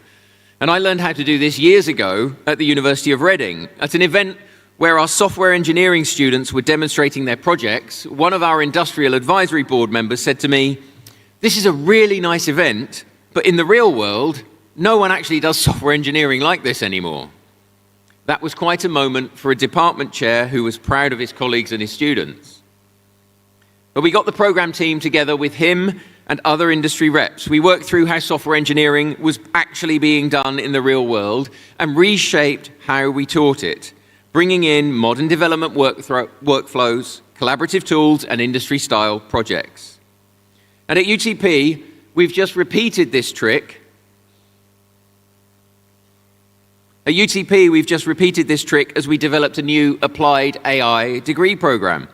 And I learned how to do this years ago at the University of Reading. At an event where our software engineering students were demonstrating their projects, one of our industrial advisory board members said to me, "This is a really nice event, but in the real world, no one actually does software engineering like this anymore." That was quite a moment for a department chair who was proud of his colleagues and his students. But we got the program team together with him and other industry reps. We worked through how software engineering was actually being done in the real world and reshaped how we taught it, bringing in modern development workflows, collaborative tools, and industry-style projects. And at UTP, we've just repeated this trick. At UTP, we've just repeated this trick as we developed a new applied AI degree program.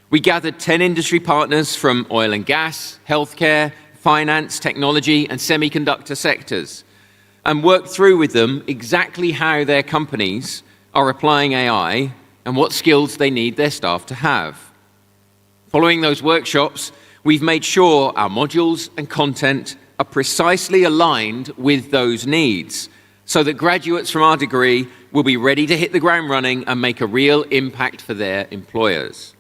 We gathered 10 industry partners from oil and gas, healthcare, finance, technology, and semiconductor sectors, and worked through with them exactly how their companies are applying AI and what skills they need their staff to have. Following those workshops, we've made sure our modules and content are precisely aligned with those needs, so that graduates from our degree will be ready to hit the ground running and make a real impact for their employers.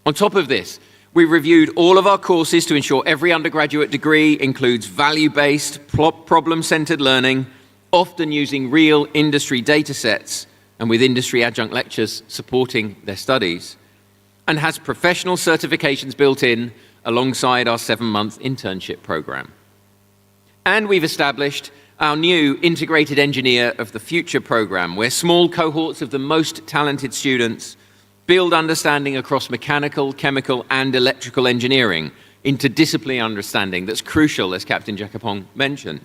On top of this, we reviewed all of our courses to ensure every undergraduate degree includes value-based, problem-centered learning, often using real industry data sets and with industry adjunct lectures supporting their studies, and has professional certifications built in alongside our 7-month internship program. And we've established our new Integrated Engineer of the Future program, where small cohorts of the most talented students build understanding across mechanical, chemical, and electrical engineering, interdisciplinary understanding that's crucial, as Captain Jacopong mentioned.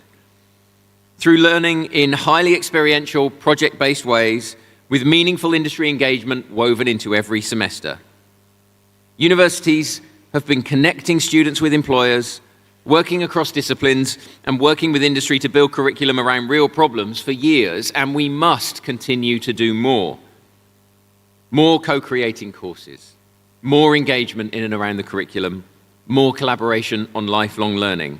Through learning in highly experiential, project-based ways, with meaningful industry engagement woven into every semester. Universities have been connecting students with employers, working across disciplines, and working with industry to build curriculum around real problems for years, and we must continue to do more. More co-creating courses, more engagement in and around the curriculum, more collaboration on lifelong learning,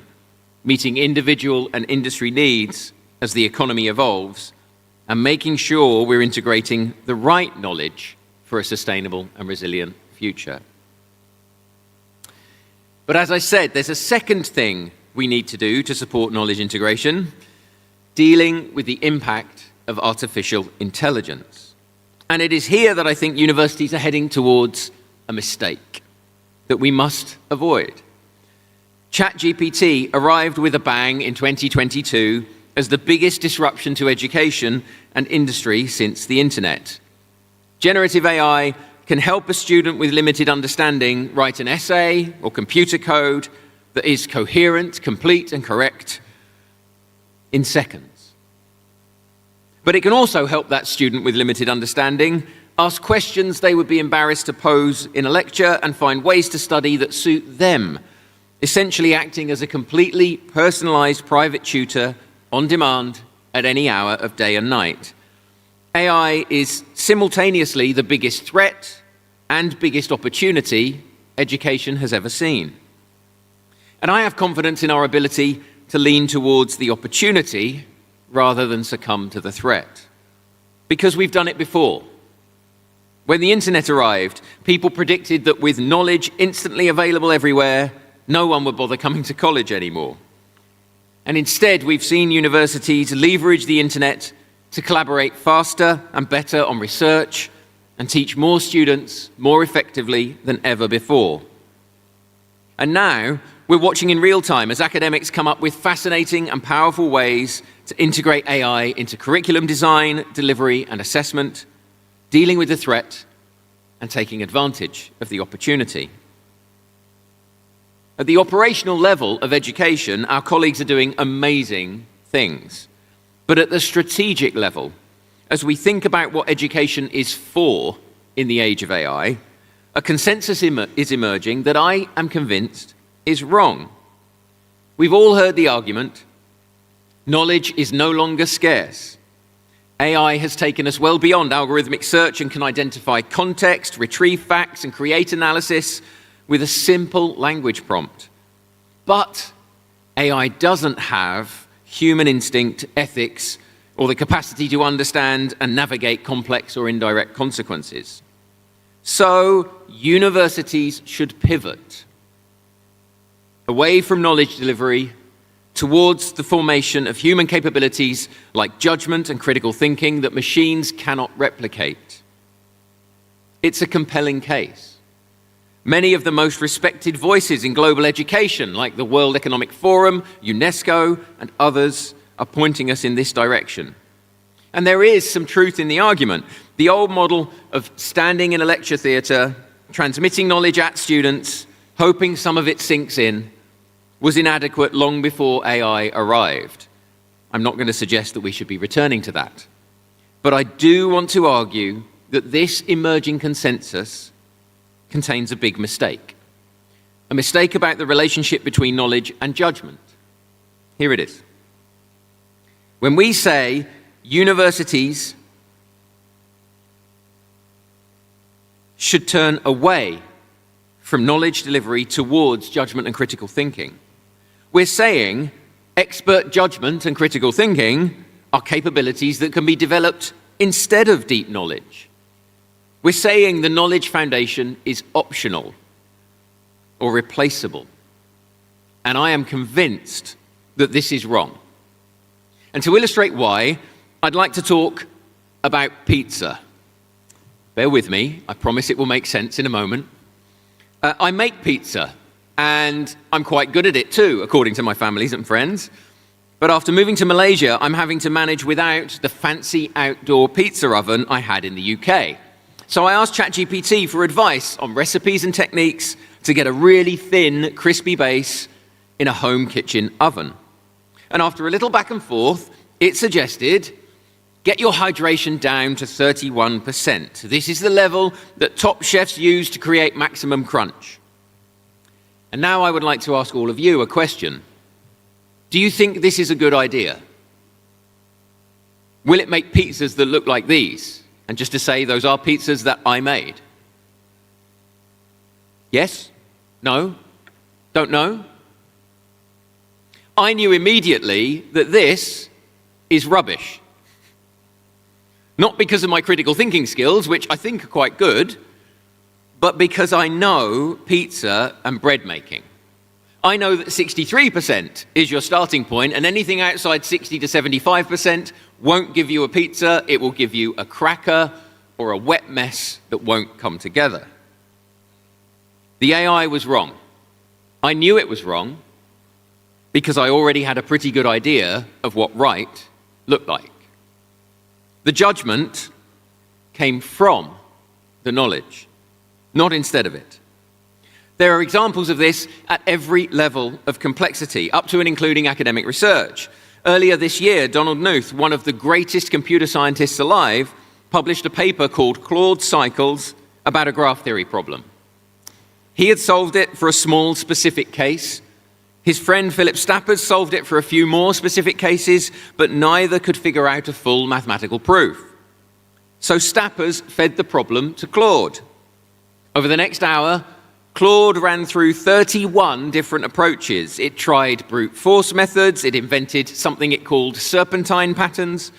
meeting individual and industry needs as the economy evolves, and making sure we're integrating the right knowledge for a sustainable and resilient future. But as I said, there's a second thing we need to do to support knowledge integration, dealing with the impact of artificial intelligence. And it is here that I think universities are heading towards a mistake that we must avoid. ChatGPT arrived with a bang in 2022 as the biggest disruption to education and industry since the internet. Generative AI can help a student with limited understanding write an essay or computer code that is coherent, complete, and correct in seconds. But it can also help that student with limited understanding ask questions they would be embarrassed to pose in a lecture and find ways to study that suit them, essentially acting as a completely personalized private tutor on demand at any hour of day and night. AI is simultaneously the biggest threat and biggest opportunity education has ever seen. And I have confidence in our ability to lean towards the opportunity rather than succumb to the threat. Because we've done it before. When the internet arrived, people predicted that with knowledge instantly available everywhere, no one would bother coming to college anymore. And instead, we've seen universities leverage the internet to collaborate faster and better on research and teach more students more effectively than ever before. And now, we're watching in real time as academics come up with fascinating and powerful ways to integrate AI into curriculum design, delivery, and assessment, dealing with the threat and taking advantage of the opportunity. At the operational level of education, our colleagues are doing amazing things. But at the strategic level, as we think about what education is for in the age of AI, a consensus is emerging that I am convinced is wrong. We've all heard the argument, knowledge is no longer scarce. AI has taken us well beyond algorithmic search and can identify context, retrieve facts, and create analysis with a simple language prompt. But AI doesn't have human instinct, ethics, or the capacity to understand and navigate complex or indirect consequences. So, universities should pivot away from knowledge delivery towards the formation of human capabilities like judgment and critical thinking that machines cannot replicate. It's a compelling case. Many of the most respected voices in global education, like the World Economic Forum, UNESCO, and others, are pointing us in this direction. And there is some truth in the argument. The old model of standing in a lecture theatre, transmitting knowledge at students, hoping some of it sinks in, was inadequate long before AI arrived. I'm not going to suggest that we should be returning to that. But I do want to argue that this emerging consensus contains a big mistake. A mistake about the relationship between knowledge and judgment. Here it is. When we say universities should turn away from knowledge delivery towards judgment and critical thinking, we're saying expert judgment and critical thinking are capabilities that can be developed instead of deep knowledge. We're saying the knowledge foundation is optional or replaceable. And I am convinced that this is wrong. And to illustrate why, I'd like to talk about pizza. Bear with me, I promise it will make sense in a moment. I make pizza, and I'm quite good at it too, according to my families and friends. But after moving to Malaysia, I'm having to manage without the fancy outdoor pizza oven I had in the UK. So I asked ChatGPT for advice on recipes and techniques to get a really thin, crispy base in a home kitchen oven. And after a little back and forth, it suggested, get your hydration down to 31%. This is the level that top chefs use to create maximum crunch. And now I would like to ask all of you a question. Do you think this is a good idea? Will it make pizzas that look like these? And just to say, those are pizzas that I made. Yes? No? Don't know? I knew immediately that this is rubbish. Not because of my critical thinking skills, which I think are quite good, but because I know pizza and bread making. I know that 63% is your starting point, and anything outside 60 to 75% won't give you a pizza, it will give you a cracker or a wet mess that won't come together. The AI was wrong. I knew it was wrong because I already had a pretty good idea of what right looked like. The judgment came from the knowledge, not instead of it. There are examples of this at every level of complexity, up to and including academic research. Earlier this year, Donald Knuth, one of the greatest computer scientists alive, published a paper called Claude Cycles about a graph theory problem. He had solved it for a small specific case. His friend Philip Stappers solved it for a few more specific cases, but neither could figure out a full mathematical proof. So Stappers fed the problem to Claude. Over the next hour, Claude ran through 31 different approaches. It tried brute force methods, it invented something it called serpentine patterns,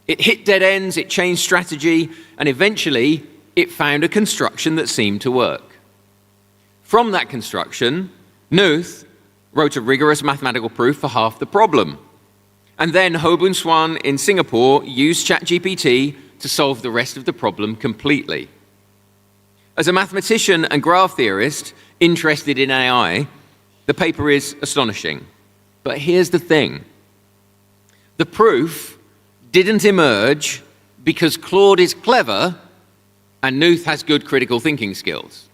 it hit dead ends, it changed strategy, and eventually it found a construction that seemed to work. From that construction, Knuth wrote a rigorous mathematical proof for half the problem. And then Ho Bun Swan in Singapore used ChatGPT to solve the rest of the problem completely. As a mathematician and graph theorist interested in AI, the paper is astonishing. But here's the thing. The proof didn't emerge because Claude is clever and Knuth has good critical thinking skills.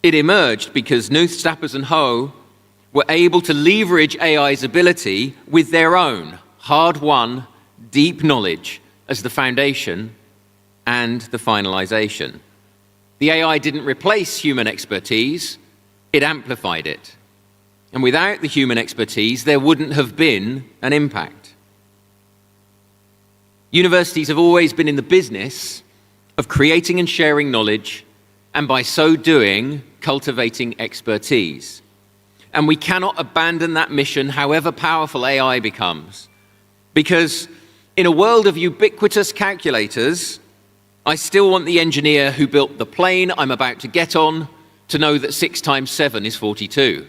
It emerged because Knuth, Stappers, and Ho were able to leverage AI's ability with their own hard-won, deep knowledge as the foundation and the finalization. The AI didn't replace human expertise, it amplified it. And without the human expertise, there wouldn't have been an impact. Universities have always been in the business of creating and sharing knowledge, and by so doing, cultivating expertise. And we cannot abandon that mission, however powerful AI becomes. Because in a world of ubiquitous calculators, I still want the engineer who built the plane I'm about to get on to know that 6 times 7 is 42.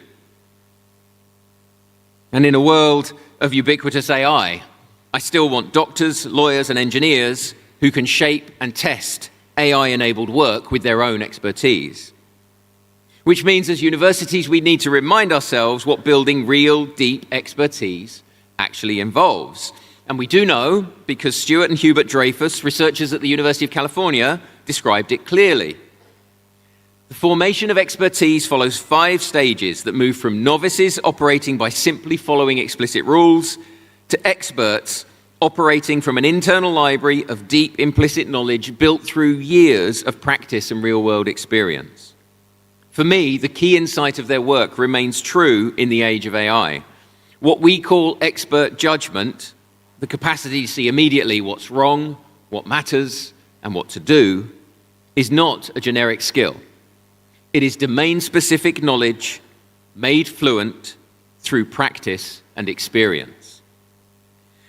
And in a world of ubiquitous AI, I still want doctors, lawyers, and engineers who can shape and test AI-enabled work with their own expertise. Which means as universities, we need to remind ourselves what building real, deep expertise actually involves. And we do know, because Stuart and Hubert Dreyfus, researchers at the University of California, described it clearly. The formation of expertise follows 5 stages that move from novices operating by simply following explicit rules to experts operating from an internal library of deep implicit knowledge built through years of practice and real-world experience. For me, the key insight of their work remains true in the age of AI. What we call expert judgment, the capacity to see immediately what's wrong, what matters, and what to do, is not a generic skill. It is domain-specific knowledge made fluent through practice and experience.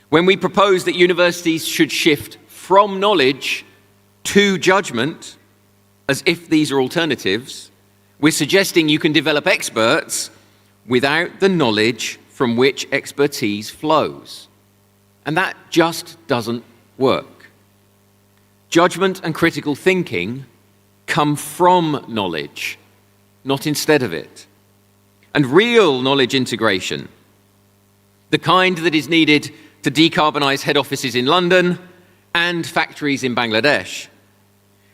When we propose that universities should shift from knowledge to judgment, as if these are alternatives, we're suggesting you can develop experts without the knowledge from which expertise flows. And that just doesn't work. Judgment and critical thinking come from knowledge, not instead of it. And real knowledge integration, the kind that is needed to decarbonize head offices in London and factories in Bangladesh,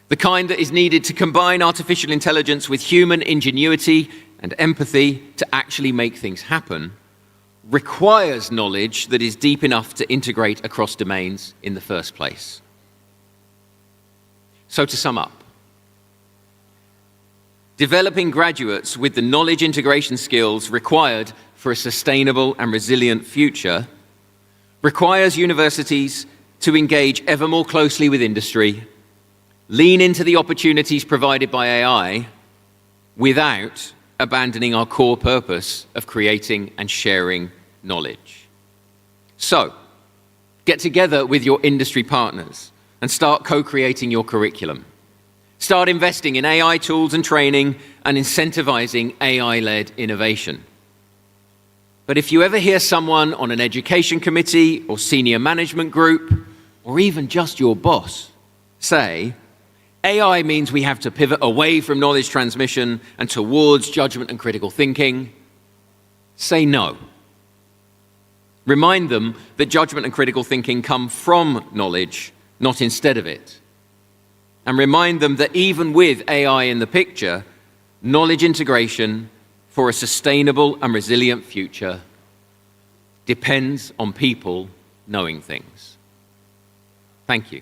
the kind that is needed to combine artificial intelligence with human ingenuity and empathy to actually make things happen, requires knowledge that is deep enough to integrate across domains in the first place. So to sum up, developing graduates with the knowledge integration skills required for a sustainable and resilient future requires universities to engage ever more closely with industry, lean into the opportunities provided by AI without abandoning our core purpose of creating and sharing knowledge. So, get together with your industry partners and start co-creating your curriculum. Start investing in AI tools and training and incentivizing AI-led innovation. But if you ever hear someone on an education committee or senior management group, or even just your boss, say, AI means we have to pivot away from knowledge transmission and towards judgment and critical thinking, say no. Remind them that judgment and critical thinking come from knowledge, not instead of it. And remind them that even with AI in the picture, knowledge integration for a sustainable and resilient future depends on people knowing things. Thank you.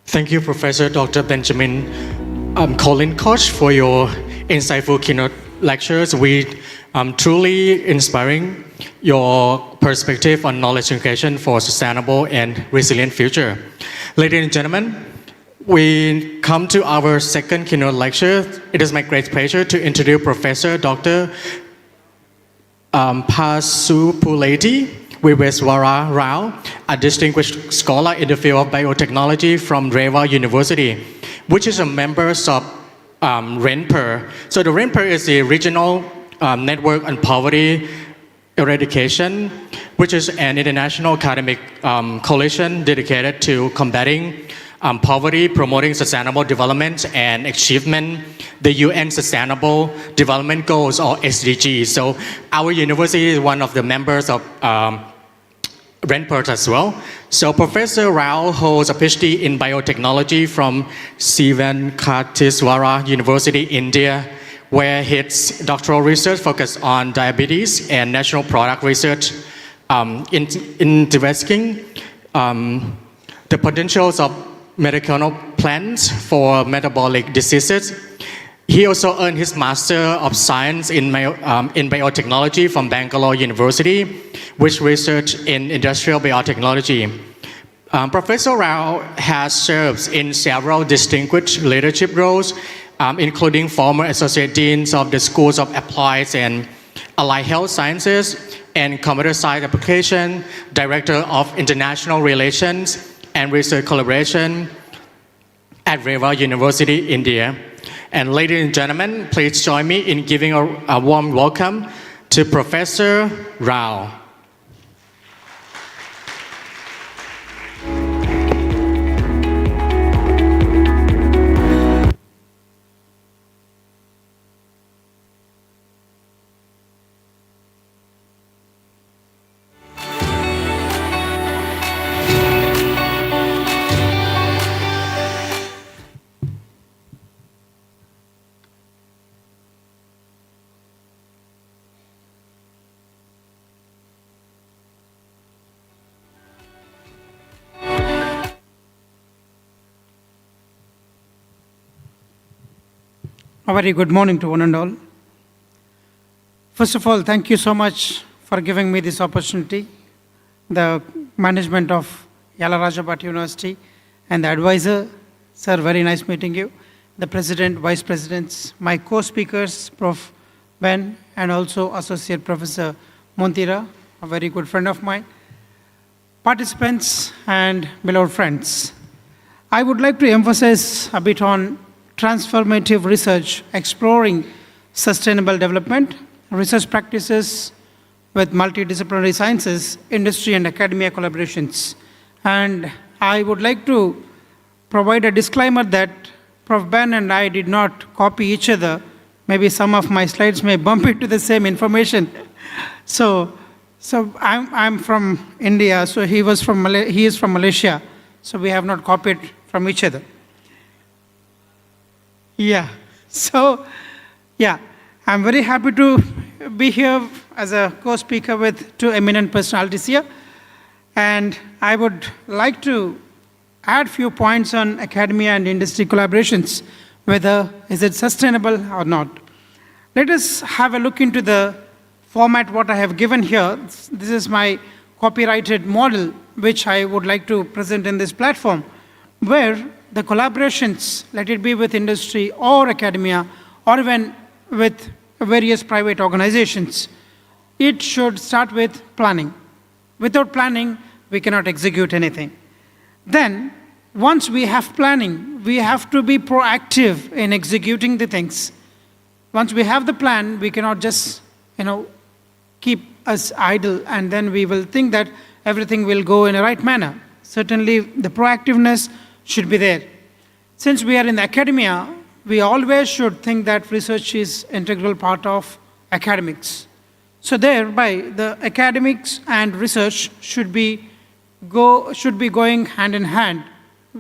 Thank you, Professor Dr. Benjamin Colin Koch, for your insightful keynote lectures. We truly inspiring your perspective on knowledge education for sustainable and resilient future. Ladies and gentlemen, we come to our second keynote lecture. It is my great pleasure to introduce Professor Dr. Pasupuleti Viveswara Rao, a distinguished scholar in the field of biotechnology from Reva University, which is a member of RENPER. So the RENPER is the Regional Network on Poverty Eradication, which is an international academic coalition dedicated to combating poverty, promoting sustainable development, and achievement the UN Sustainable Development Goals, or SDGs. So our university is one of the members of RENPER as well. So Professor Rao holds a PhD in biotechnology from Sivankateswara University, India, where his doctoral research focused on diabetes and national product research in investigating the potentials of medicinal plants for metabolic diseases. He also earned his Master of Science in Biotechnology from Bangalore University, which researched in industrial biotechnology. Professor Rao has served in several distinguished leadership roles, including former Associate Deans of the Schools of Applied and Allied Health Sciences and Computer Science Application, Director of International Relations and Research Collaboration at Reva University, India. And ladies and gentlemen, please join me in giving a warm welcome to Professor Rao. A very good morning to one and all. First of all, thank you so much for giving me this opportunity. The management of Yala Rajabhat University and the advisor, sir, very nice meeting you. The president, vice presidents, my co-speakers, Prof. Ben, and also Associate Professor Montira, a very good friend of mine. Participants and beloved friends, I would like to emphasize a bit on transformative research exploring sustainable development, research practices with multidisciplinary sciences, industry and academia collaborations. And I would like to provide a disclaimer that Prof. Ben and I did not copy each other. Maybe some of my slides may bump into the same information. So I'm from India, so he is from Malaysia, so we have not copied from each other. Yeah, so yeah, I'm very happy to be here as a co-speaker with two eminent personalities here. And I would like to add few points on academia and industry collaborations, whether is it sustainable or not. Let us have a look into the format what I have given here. This is my copyrighted model, which I would like to present in this platform, where the collaborations, let it be with industry or academia, or even with various private organizations, it should start with planning. Without planning, we cannot execute anything. Then, once we have planning, we have to be proactive in executing the things. Once we have the plan, we cannot just, keep us idle, and then we will think that everything will go in a right manner. Certainly, the proactiveness should be there. Since we are in academia, we always should think that research is an integral part of academics. So thereby, the academics and research should be going hand in hand,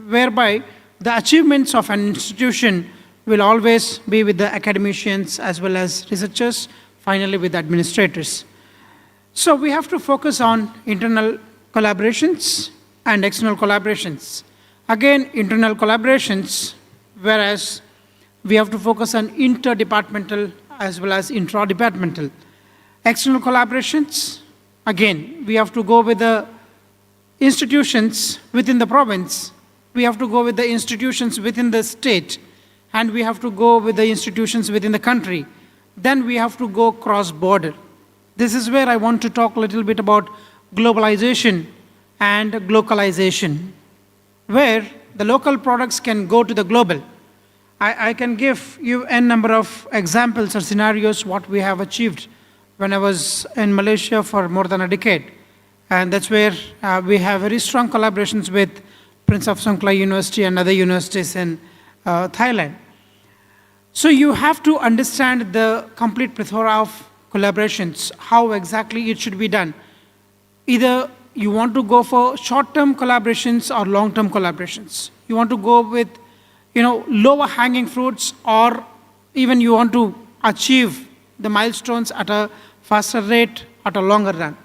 whereby the achievements of an institution will always be with the academicians as well as researchers, finally with the administrators. So we have to focus on internal collaborations and external collaborations. Again, internal collaborations, whereas we have to focus on interdepartmental as well as intra-departmental. External collaborations, again, we have to go with the institutions within the province, we have to go with the institutions within the state, and we have to go with the institutions within the country. Then we have to go cross-border. This is where I want to talk a little bit about globalization and glocalization, where the local products can go to the global. I can give you n number of examples or scenarios what we have achieved when I was in Malaysia for more than a decade. And that's where we have very strong collaborations with Prince of Songkhla University and other universities in Thailand. So you have to understand the complete plethora of collaborations, how exactly it should be done. Either you want to go for short-term collaborations or long-term collaborations. You want to go with, lower hanging fruits, or even you want to achieve the milestones at a faster rate, at a longer run.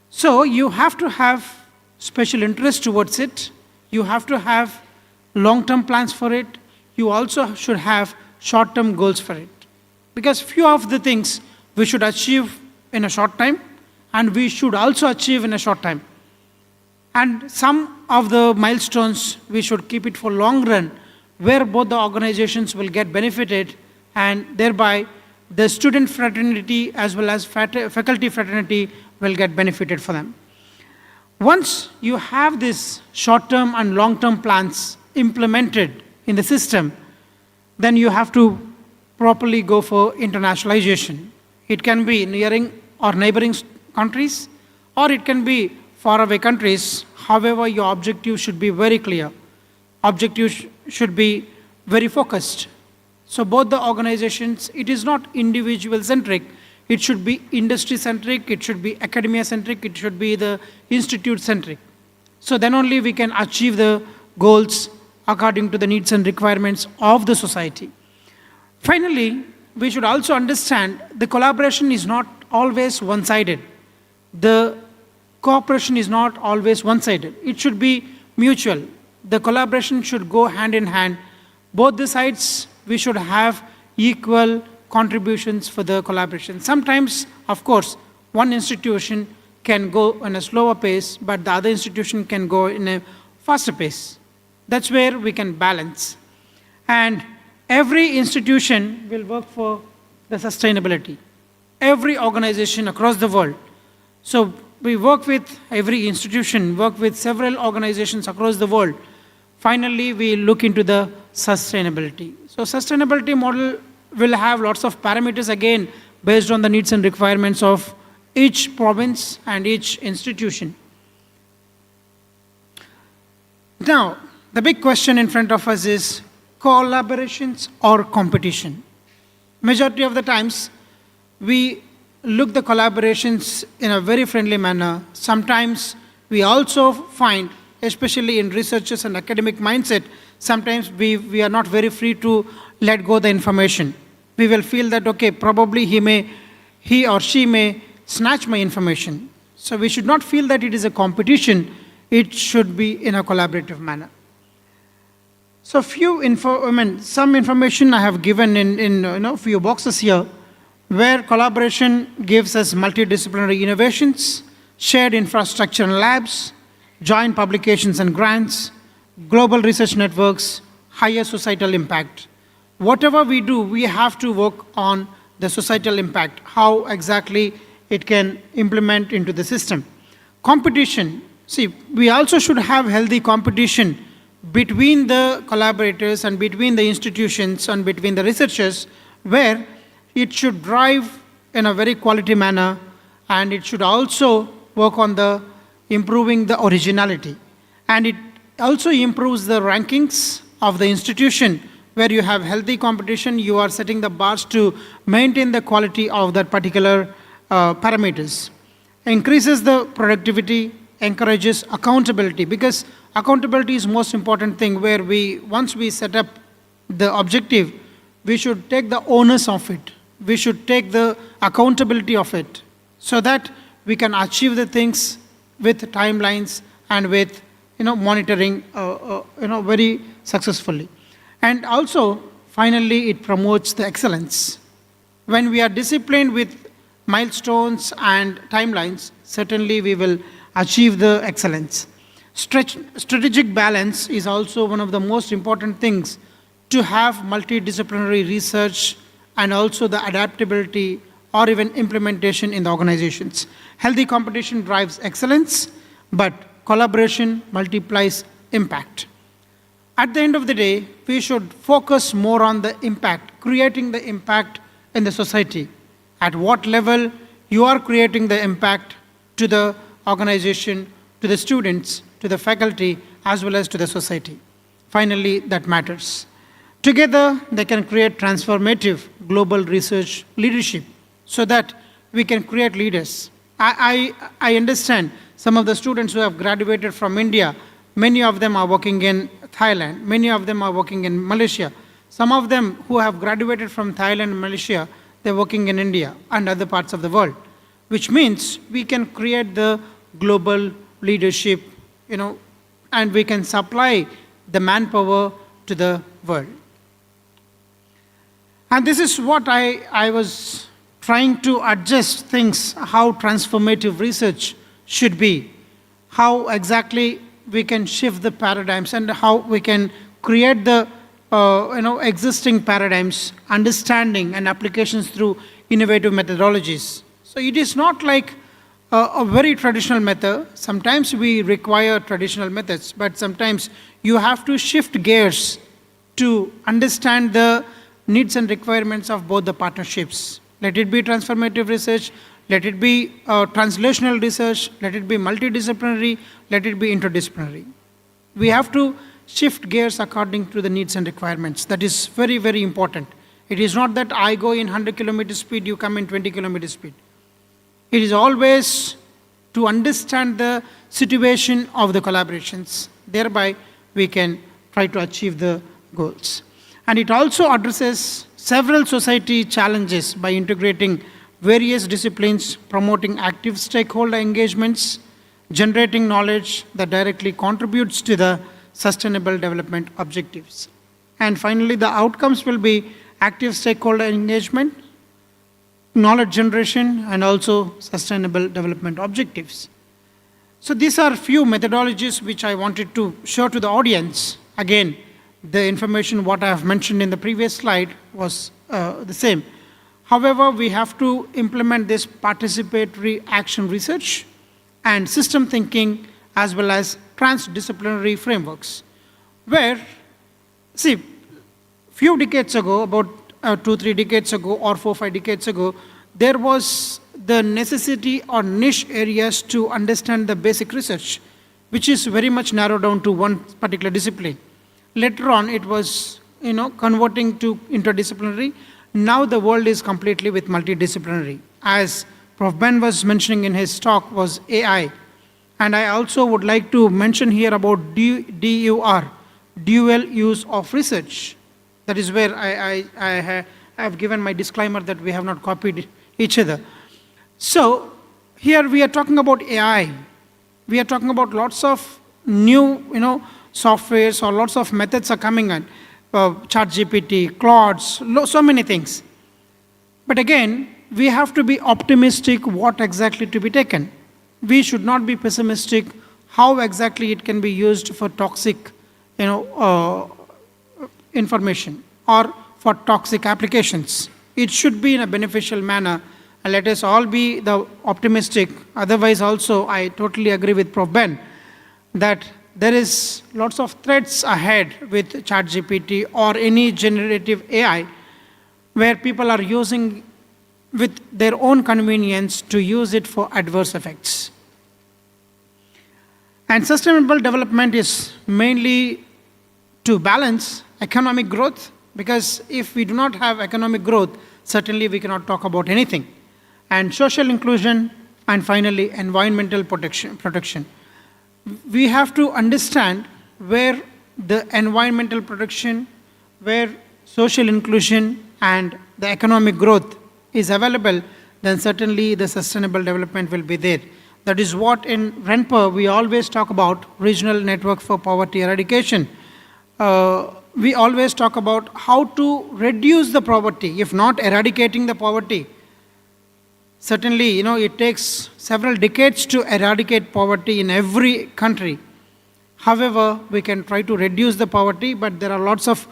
So you have to have special interest towards it. You have to have long-term plans for it. You also should have short-term goals for it. Because few of the things we should achieve in a short time, and we should also achieve in a short time. And some of the milestones, we should keep it for long run, where both the organizations will get benefited, and thereby the student fraternity as well as faculty fraternity will get benefited for them. Once you have these short-term and long-term plans implemented in the system, then you have to properly go for internationalization. It can be nearing or neighboring countries, or it can be faraway countries. However, your objective should be very clear. Objective should be very focused. So both the organizations, it is not individual-centric. It should be industry-centric, it should be academia-centric, it should be the institute-centric. So then only we can achieve the goals according to the needs and requirements of the society. Finally, we should also understand the collaboration is not always one-sided. The cooperation is not always one-sided. It should be mutual. The collaboration should go hand in hand. Both the sides, we should have equal contributions for the collaboration. Sometimes, of course, one institution can go in a slower pace, but the other institution can go in a faster pace. That's where we can balance. And every institution will work for the sustainability. Every organization across the world. So we work with every institution, work with several organizations across the world. Finally, we look into the sustainability. So sustainability model will have lots of parameters, again, based on the needs and requirements of each province and each institution. Now, the big question in front of us is collaborations or competition. Majority of the times, we look the collaborations in a very friendly manner. Sometimes we also find, especially in researchers and academic mindset, sometimes we are not very free to let go the information. We will feel that, okay, probably he or she may snatch my information. So we should not feel that it is a competition. It should be in a collaborative manner. So some information I have given in few boxes here, where collaboration gives us multidisciplinary innovations, shared infrastructure and labs, joint publications and grants, global research networks, higher societal impact. Whatever we do, we have to work on the societal impact, how exactly it can implement into the system. Competition. See, we also should have healthy competition between the collaborators and between the institutions and between the researchers, where it should drive in a very quality manner, and it should also work on the improving the originality. And it also improves the rankings of the institution. Where you have healthy competition, you are setting the bars to maintain the quality of that particular parameters. Increases the productivity, encourages accountability, because accountability is most important thing, where once we set up the objective, we should take the onus of it. We should take the accountability of it, so that we can achieve the things with timelines and with monitoring very successfully. And also, finally, it promotes the excellence. When we are disciplined with milestones and timelines, certainly we will achieve the excellence. Strategic balance is also one of the most important things, to have multidisciplinary research and also the adaptability or even implementation in the organizations. Healthy competition drives excellence, but collaboration multiplies impact. At the end of the day, we should focus more on the impact, creating the impact in the society. At what level you are creating the impact to the organization, to the students, to the faculty, as well as to the society. Finally, that matters. Together, they can create transformative global research leadership, so that we can create leaders. I understand some of the students who have graduated from India, many of them are working in Thailand, many of them are working in Malaysia. Some of them who have graduated from Thailand and Malaysia, they're working in India and other parts of the world, which means we can create the global leadership, and we can supply the manpower to the world. And this is what I was trying to adjust things, how transformative research should be, how exactly we can shift the paradigms, and how we can create the existing paradigms, understanding and applications through innovative methodologies. So it is not like a very traditional method. Sometimes we require traditional methods, but sometimes you have to shift gears to understand the needs and requirements of both the partnerships. Let it be transformative research, let it be translational research, let it be multidisciplinary, let it be interdisciplinary. We have to shift gears according to the needs and requirements. That is very, very important. It is not that I go in 100 kilometer speed, you come in 20 kilometer speed. It is always to understand the situation of the collaborations. Thereby, we can try to achieve the goals. And it also addresses several society challenges by integrating various disciplines, promoting active stakeholder engagements, generating knowledge that directly contributes to the sustainable development objectives. And finally, the outcomes will be active stakeholder engagement, knowledge generation, and also sustainable development objectives. So these are few methodologies which I wanted to show to the audience. Again, the information what I have mentioned in the previous slide was the same. However, we have to implement this participatory action research and system thinking, as well as transdisciplinary frameworks, where, see, few decades ago, about 2-3 decades ago, or 4-5 decades ago, there was the necessity or niche areas to understand the basic research, which is very much narrowed down to one particular discipline. Later on, it was converting to interdisciplinary. Now the world is completely with multidisciplinary. As Prof. Ben was mentioning in his talk was AI. And I also would like to mention here about DUR, dual use of research. That is where I have given my disclaimer that we have not copied each other. So here we are talking about AI. We are talking about lots of new softwares, or lots of methods are coming in. ChatGPT, Claudes, so many things. But again, we have to be optimistic what exactly to be taken. We should not be pessimistic how exactly it can be used for toxic information or for toxic applications. It should be in a beneficial manner. And let us all be the optimistic. Otherwise also, I totally agree with Prof. Ben that there is lots of threats ahead with ChatGPT or any generative AI, where people are using with their own convenience to use it for adverse effects. And sustainable development is mainly to balance economic growth, because if we do not have economic growth, certainly we cannot talk about anything. and social inclusion, and finally, environmental protection. We have to understand where the environmental protection, where social inclusion and the economic growth is available, then certainly the sustainable development will be there. That is what in RENPA we always talk about, Regional Network for Poverty Eradication. We always talk about how to reduce the poverty, if not eradicating the poverty. Certainly, it takes several decades to eradicate poverty in every country. However, we can try to reduce the poverty, but there are lots of,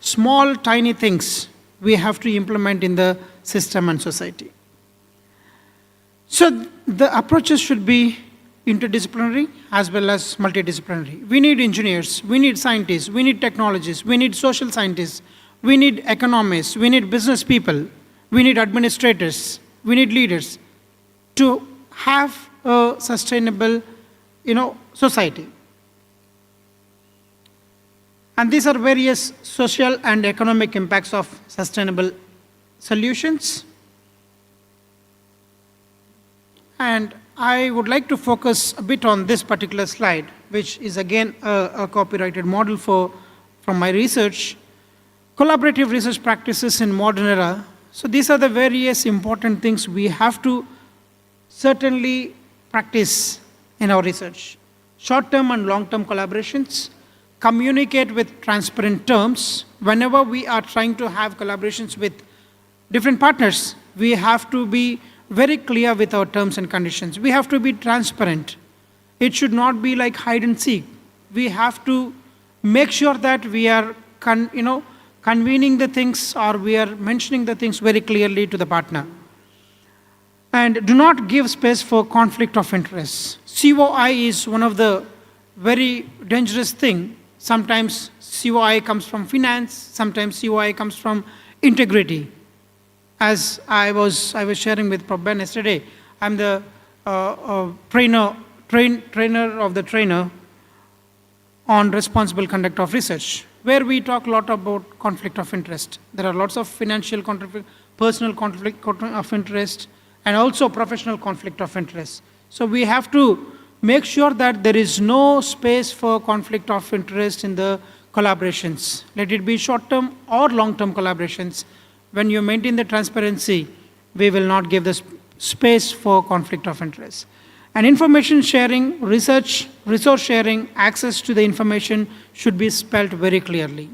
small, tiny things we have to implement in the system and society. So the approaches should be interdisciplinary as well as multidisciplinary. We need engineers, we need scientists, we need technologists, we need social scientists, we need economists, we need business people, we need administrators, we need leaders to have a sustainable, society. And these are various social and economic impacts of sustainable solutions. And I would like to focus a bit on this particular slide, which is again a copyrighted model from my research. Collaborative research practices in modern era. So these are the various important things we have to certainly practice in our research. Short-term and long-term collaborations, communicate with transparent terms. Whenever we are trying to have collaborations with different partners, we have to be very clear with our terms and conditions. We have to be transparent. It should not be like hide and seek. We have to make sure that we are convening the things, or we are mentioning the things very clearly to the partner. And do not give space for conflict of interest. COI is one of the very dangerous thing. Sometimes COI comes from finance, sometimes COI comes from integrity. As I was sharing with Prof. Ben yesterday, I'm the trainer of the trainer on responsible conduct of research, where we talk a lot about conflict of interest. There are lots of financial conflict, personal conflict of interest, and also professional conflict of interest. So we have to make sure that there is no space for conflict of interest in the collaborations. Let it be short-term or long-term collaborations. When you maintain the transparency, we will not give the space for conflict of interest. And information sharing, research, resource sharing, access to the information should be spelled very clearly.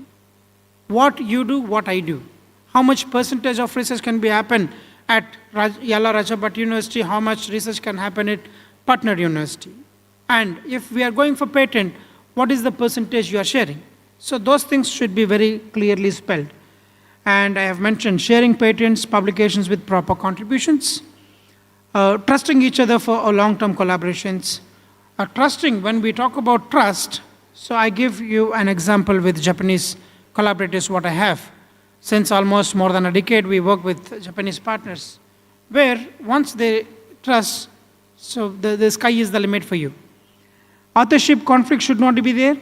What you do, what I do. How much percentage of research can be happen at Yala Rajabhat University, how much research can happen at partner university. And if we are going for patent, what is the percentage you are sharing? So those things should be very clearly spelled. And I have mentioned sharing patents, publications with proper contributions, trusting each other for long-term collaborations. Trusting, when we talk about trust, so I give you an example with Japanese collaborators, what I have. Since almost more than a decade, we work with Japanese partners, where once they trust, so the sky is the limit for you. Authorship conflict should not be there.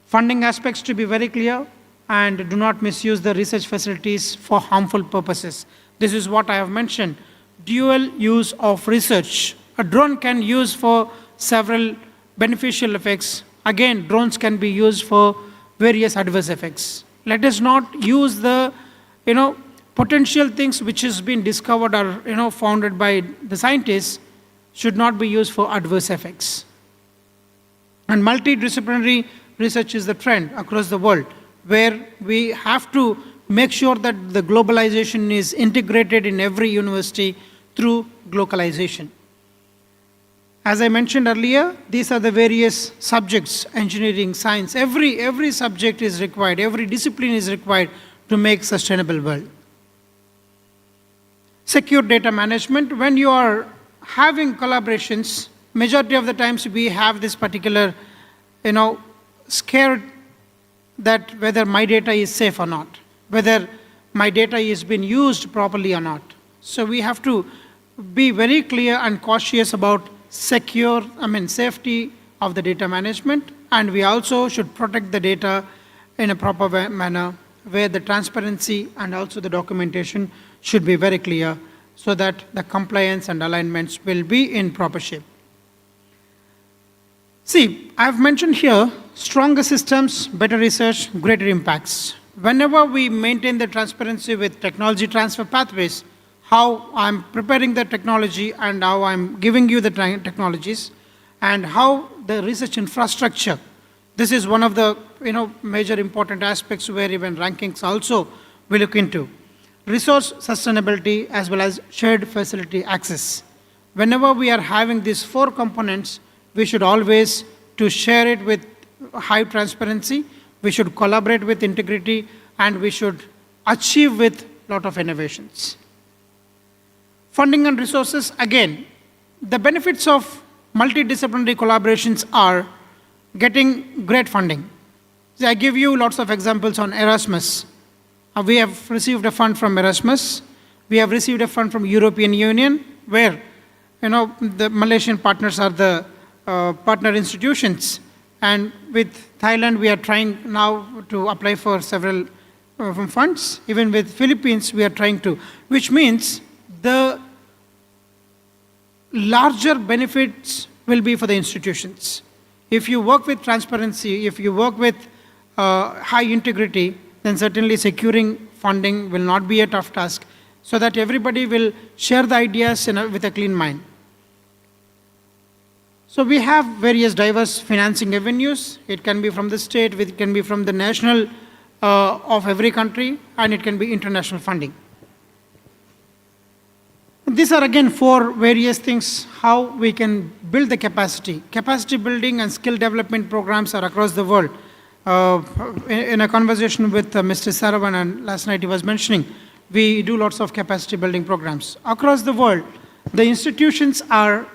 Funding aspects to be very clear, and do not misuse the research facilities for harmful purposes. This is what I have mentioned. Dual use of research. A drone can use for several beneficial effects. Again, drones can be used for various adverse effects. Let us not use the potential things which has been discovered or founded by the scientists should not be used for adverse effects. And multidisciplinary research is the trend across the world, where we have to make sure that the globalization is integrated in every university through globalization. As I mentioned earlier, these are the various subjects, engineering, science, every subject is required, every discipline is required to make sustainable world. Secure data management. When you are having collaborations, majority of the times we have this particular, scared that whether my data is safe or not, whether my data is being used properly or not. So we have to be very clear and cautious about safety of the data management, and we also should protect the data in a proper manner, where the transparency and also the documentation should be very clear. so that the compliance and alignments will be in proper shape. See, I've mentioned here stronger systems, better research, greater impacts. Whenever we maintain the transparency with technology transfer pathways, how I'm preparing the technology and how I'm giving you the technologies, and how the research infrastructure, this is one of the major important aspects where even rankings also we look into. Resource sustainability as well as shared facility access. Whenever we are having these 4 components, we should always to share it with high transparency, we should collaborate with integrity, and we should achieve with a lot of innovations. Funding and resources, again, the benefits of multidisciplinary collaborations are getting great funding. I give you lots of examples on Erasmus. We have received a fund from Erasmus. We have received a fund from European Union, where the Malaysian partners are the partner institutions. And with Thailand, we are trying now to apply for several funds. Even with Philippines, we are trying to, which means the larger benefits will be for the institutions. If you work with transparency, if you work with high integrity, then certainly securing funding will not be a tough task, so that everybody will share the ideas with a clean mind. So we have various diverse financing avenues. It can be from the state, it can be from the national of every country, and it can be international funding. These are again 4 various things how we can build the capacity. Capacity building and skill development programs are across the world. In a conversation with Mr. Saravan, and last night he was mentioning, we do lots of capacity building programs. Across the world, the institutions are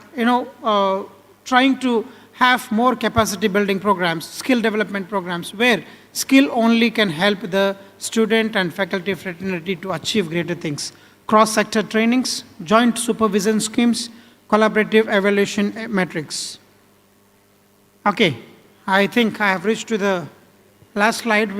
trying to have more capacity building programs, skill development programs, where skill only can help the student and faculty fraternity to achieve greater things. Cross-sector trainings, joint supervision schemes, collaborative evaluation metrics. Okay, I think I have reached to the last slide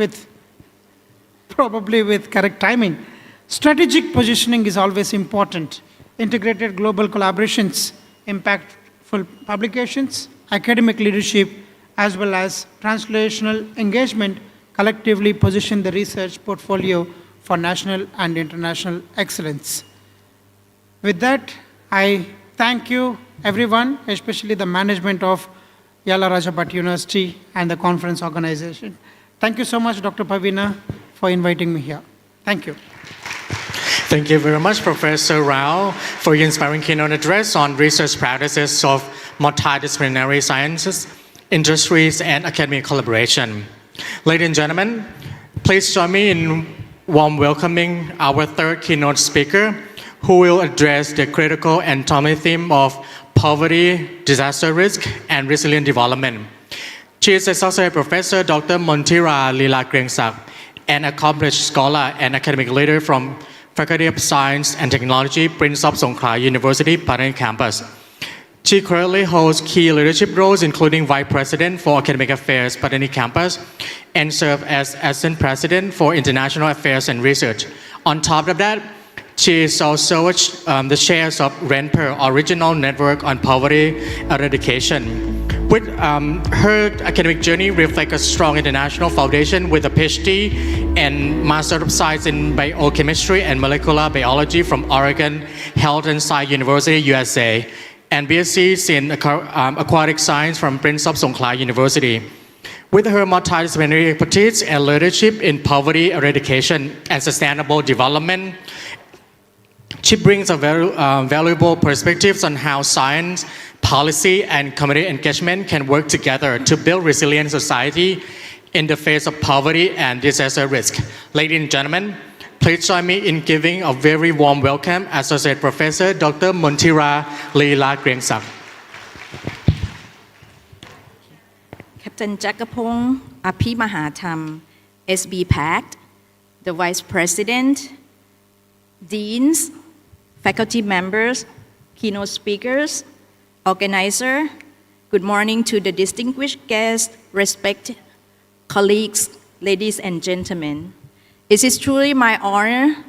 probably with correct timing. Strategic positioning is always important. Integrated global collaborations, impactful publications, academic leadership, as well as translational engagement collectively position the research portfolio for national and international excellence. With that, I thank you everyone, especially the management of Yala Rajabhat University and the conference organization. Thank you so much, Dr. Pavina, for inviting me here. Thank you. Thank you very much, Professor Rao, for your inspiring keynote address on research practices of multidisciplinary sciences, industries, and academic collaboration. Ladies and gentlemen, please join me in warm welcoming our 3rd keynote speaker, who will address the critical and timely theme of poverty, disaster risk, and resilient development. She is Associate Professor Dr. Montira Leela Krengsak, an accomplished scholar and academic leader from Faculty of Science and Technology, Prince of Songkhla University, Pattani campus. She currently holds key leadership roles, including Vice President for Academic Affairs, Pattani campus, and serves as Assistant President for International Affairs and Research. On top of that, she is also the chair of RENPER, Original Network on Poverty Eradication. With her academic journey reflects a strong international foundation with a PhD and Master of Science in Biochemistry and Molecular Biology from Oregon Health and Science University, USA, and BSc in Aquatic Science from Prince of Songkhla University. With her multidisciplinary expertise and leadership in poverty eradication and sustainable development, she brings a very valuable perspectives on how science, policy, and community engagement can work together to build resilient society in the face of poverty and disaster risk. Ladies and gentlemen, please join me in giving a very warm welcome Associate Professor Dr. Montira Leela Krengsak. Captain Jakapong Apimahatham, SB Pact, the Vice President, Deans, faculty members, keynote speakers, organizer, good morning to the distinguished guests, respected colleagues, ladies and gentlemen. It is truly my honor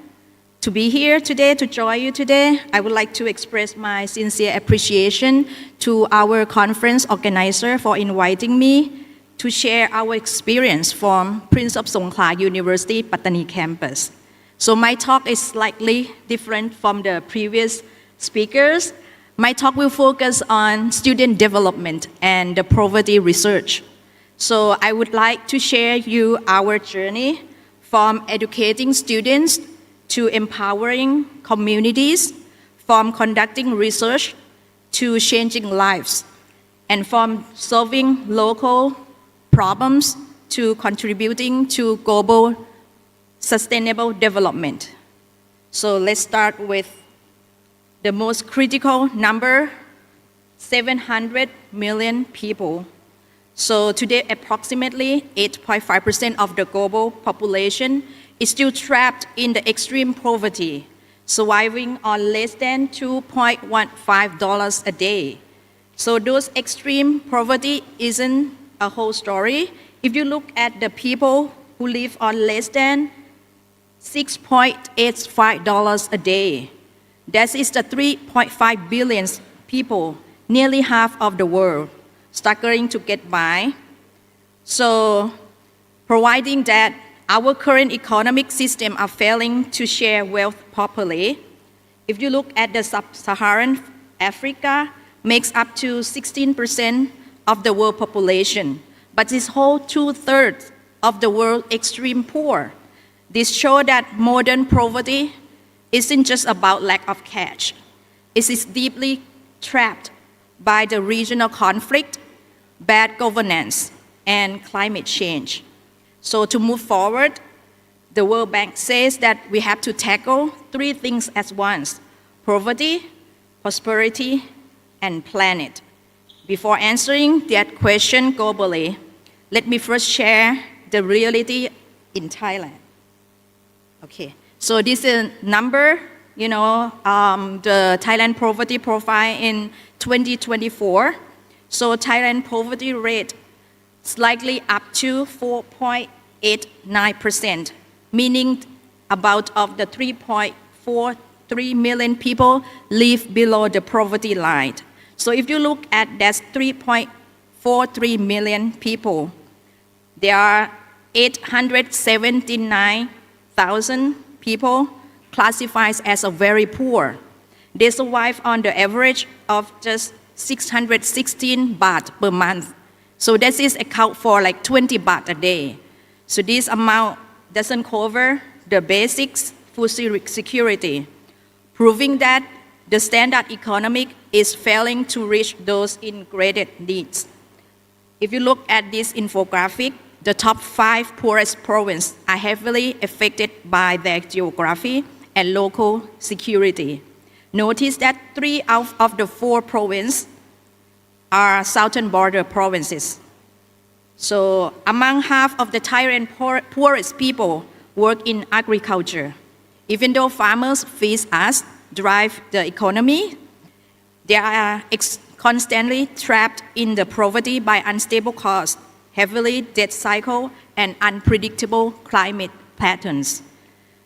to be here today, to join you today. I would like to express my sincere appreciation to our conference organizer for inviting me to share our experience from Prince of Songkhla University, Pattani campus. So my talk is slightly different from the previous speakers. My talk will focus on student development and the poverty research. So I would like to share you our journey from educating students to empowering communities, from conducting research to changing lives, and from solving local problems to contributing to global sustainable development. So let's start with the most critical number, 700 million people. So today, approximately 8.5% of the global population is still trapped in the extreme poverty, surviving on less than $2.15 a day. So those extreme poverty isn't a whole story. If you look at the people who live on less than $6.85 a day, that is the 3.5 billion people, nearly half of the world, struggling to get by. So providing that our current economic system are failing to share wealth properly. If you look at the sub-Saharan Africa, makes up to 16% of the world population, but is whole 2/3 of the world extreme poor. This shows that modern poverty isn't just about lack of cash. It is deeply trapped by the regional conflict, bad governance, and climate change. So to move forward, the World Bank says that we have to tackle 3 things at once: poverty, prosperity, and planet. Before answering that question globally, let me first share the reality in Thailand. Okay, so this is a number, the Thailand poverty profile in 2024. So Thailand poverty rate slightly up to 4.89%, meaning about of the 3.43 million people live below the poverty line. So if you look at that 3.43 million people, there are 879,000 people classified as a very poor. They survive on the average of just 616 baht per month. So that is account for like 20 baht a day. So this amount doesn't cover the basics food security, proving that the standard economic is failing to reach those integrated needs. If you look at this infographic, the top 5 poorest provinces are heavily affected by their geography and local security. Notice that 3 out of the 4 provinces are southern border provinces. So among half of the Thailand poorest people work in agriculture. Even though farmers feed us, drive the economy, they are constantly trapped in the poverty by unstable costs, heavily debt cycle, and unpredictable climate patterns.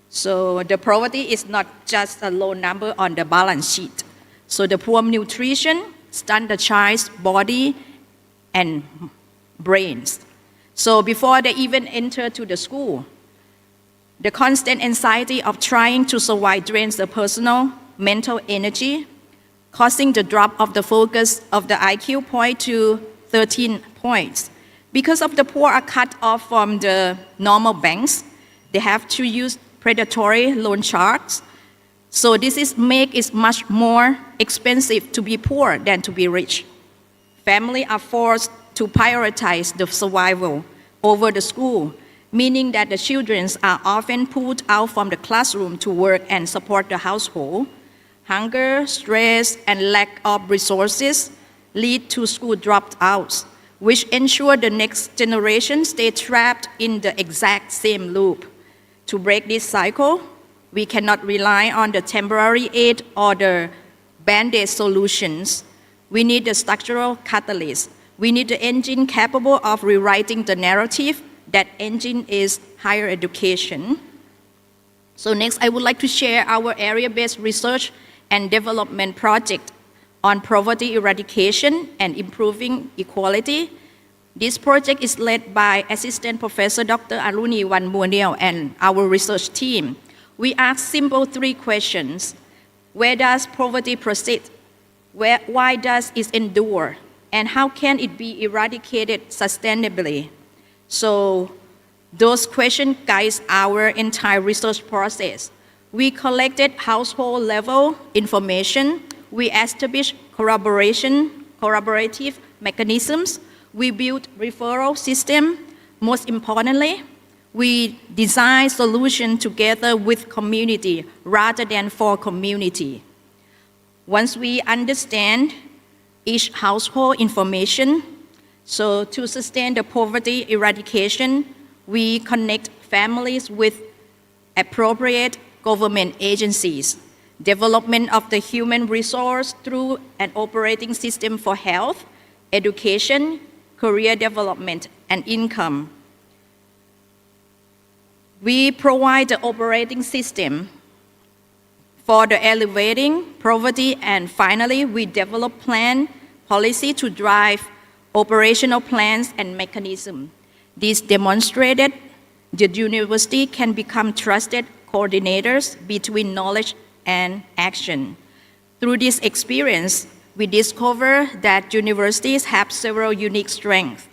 So the poverty is not just a low number on the balance sheet. So the poor nutrition stunt the child's body and brains. So before they even enter to the school, the constant anxiety of trying to survive drains the personal mental energy, causing the drop of the focus of the IQ point to 13 points. Because of the poor are cut off from the normal banks, they have to use predatory loan sharks. So this make it much more expensive to be poor than to be rich. Families are forced to prioritize the survival over the school, meaning that the children are often pulled out from the classroom to work and support the household. Hunger, stress, and lack of resources lead to school dropouts, which ensure the next generation stay trapped in the exact same loop. To break this cycle, we cannot rely on the temporary aid or the band-aid solutions. We need the structural catalyst. We need the engine capable of rewriting the narrative. That engine is higher education. So next, I would like to share our area-based research and development project on poverty eradication and improving equality. This project is led by Assistant Professor Dr. Aruni Wanmuaniel and our research team. We ask simple 3 questions. Where does poverty proceed? Why does it endure? And how can it be eradicated sustainably? So those questions guide our entire research process. We collected household level information. We established collaborative mechanisms. We built referral system. Most importantly, we design solutions together with community rather than for community. Once we understand each household information, so to sustain the poverty eradication, we connect families with appropriate government agencies, development of the human resource through an operating system for health, education, career development, and income. We provide the operating system for the alleviating poverty, and finally, we develop plan policy to drive operational plans and mechanisms. This demonstrated the university can become trusted coordinators between knowledge and action. Through this experience, we discover that universities have several unique strengths.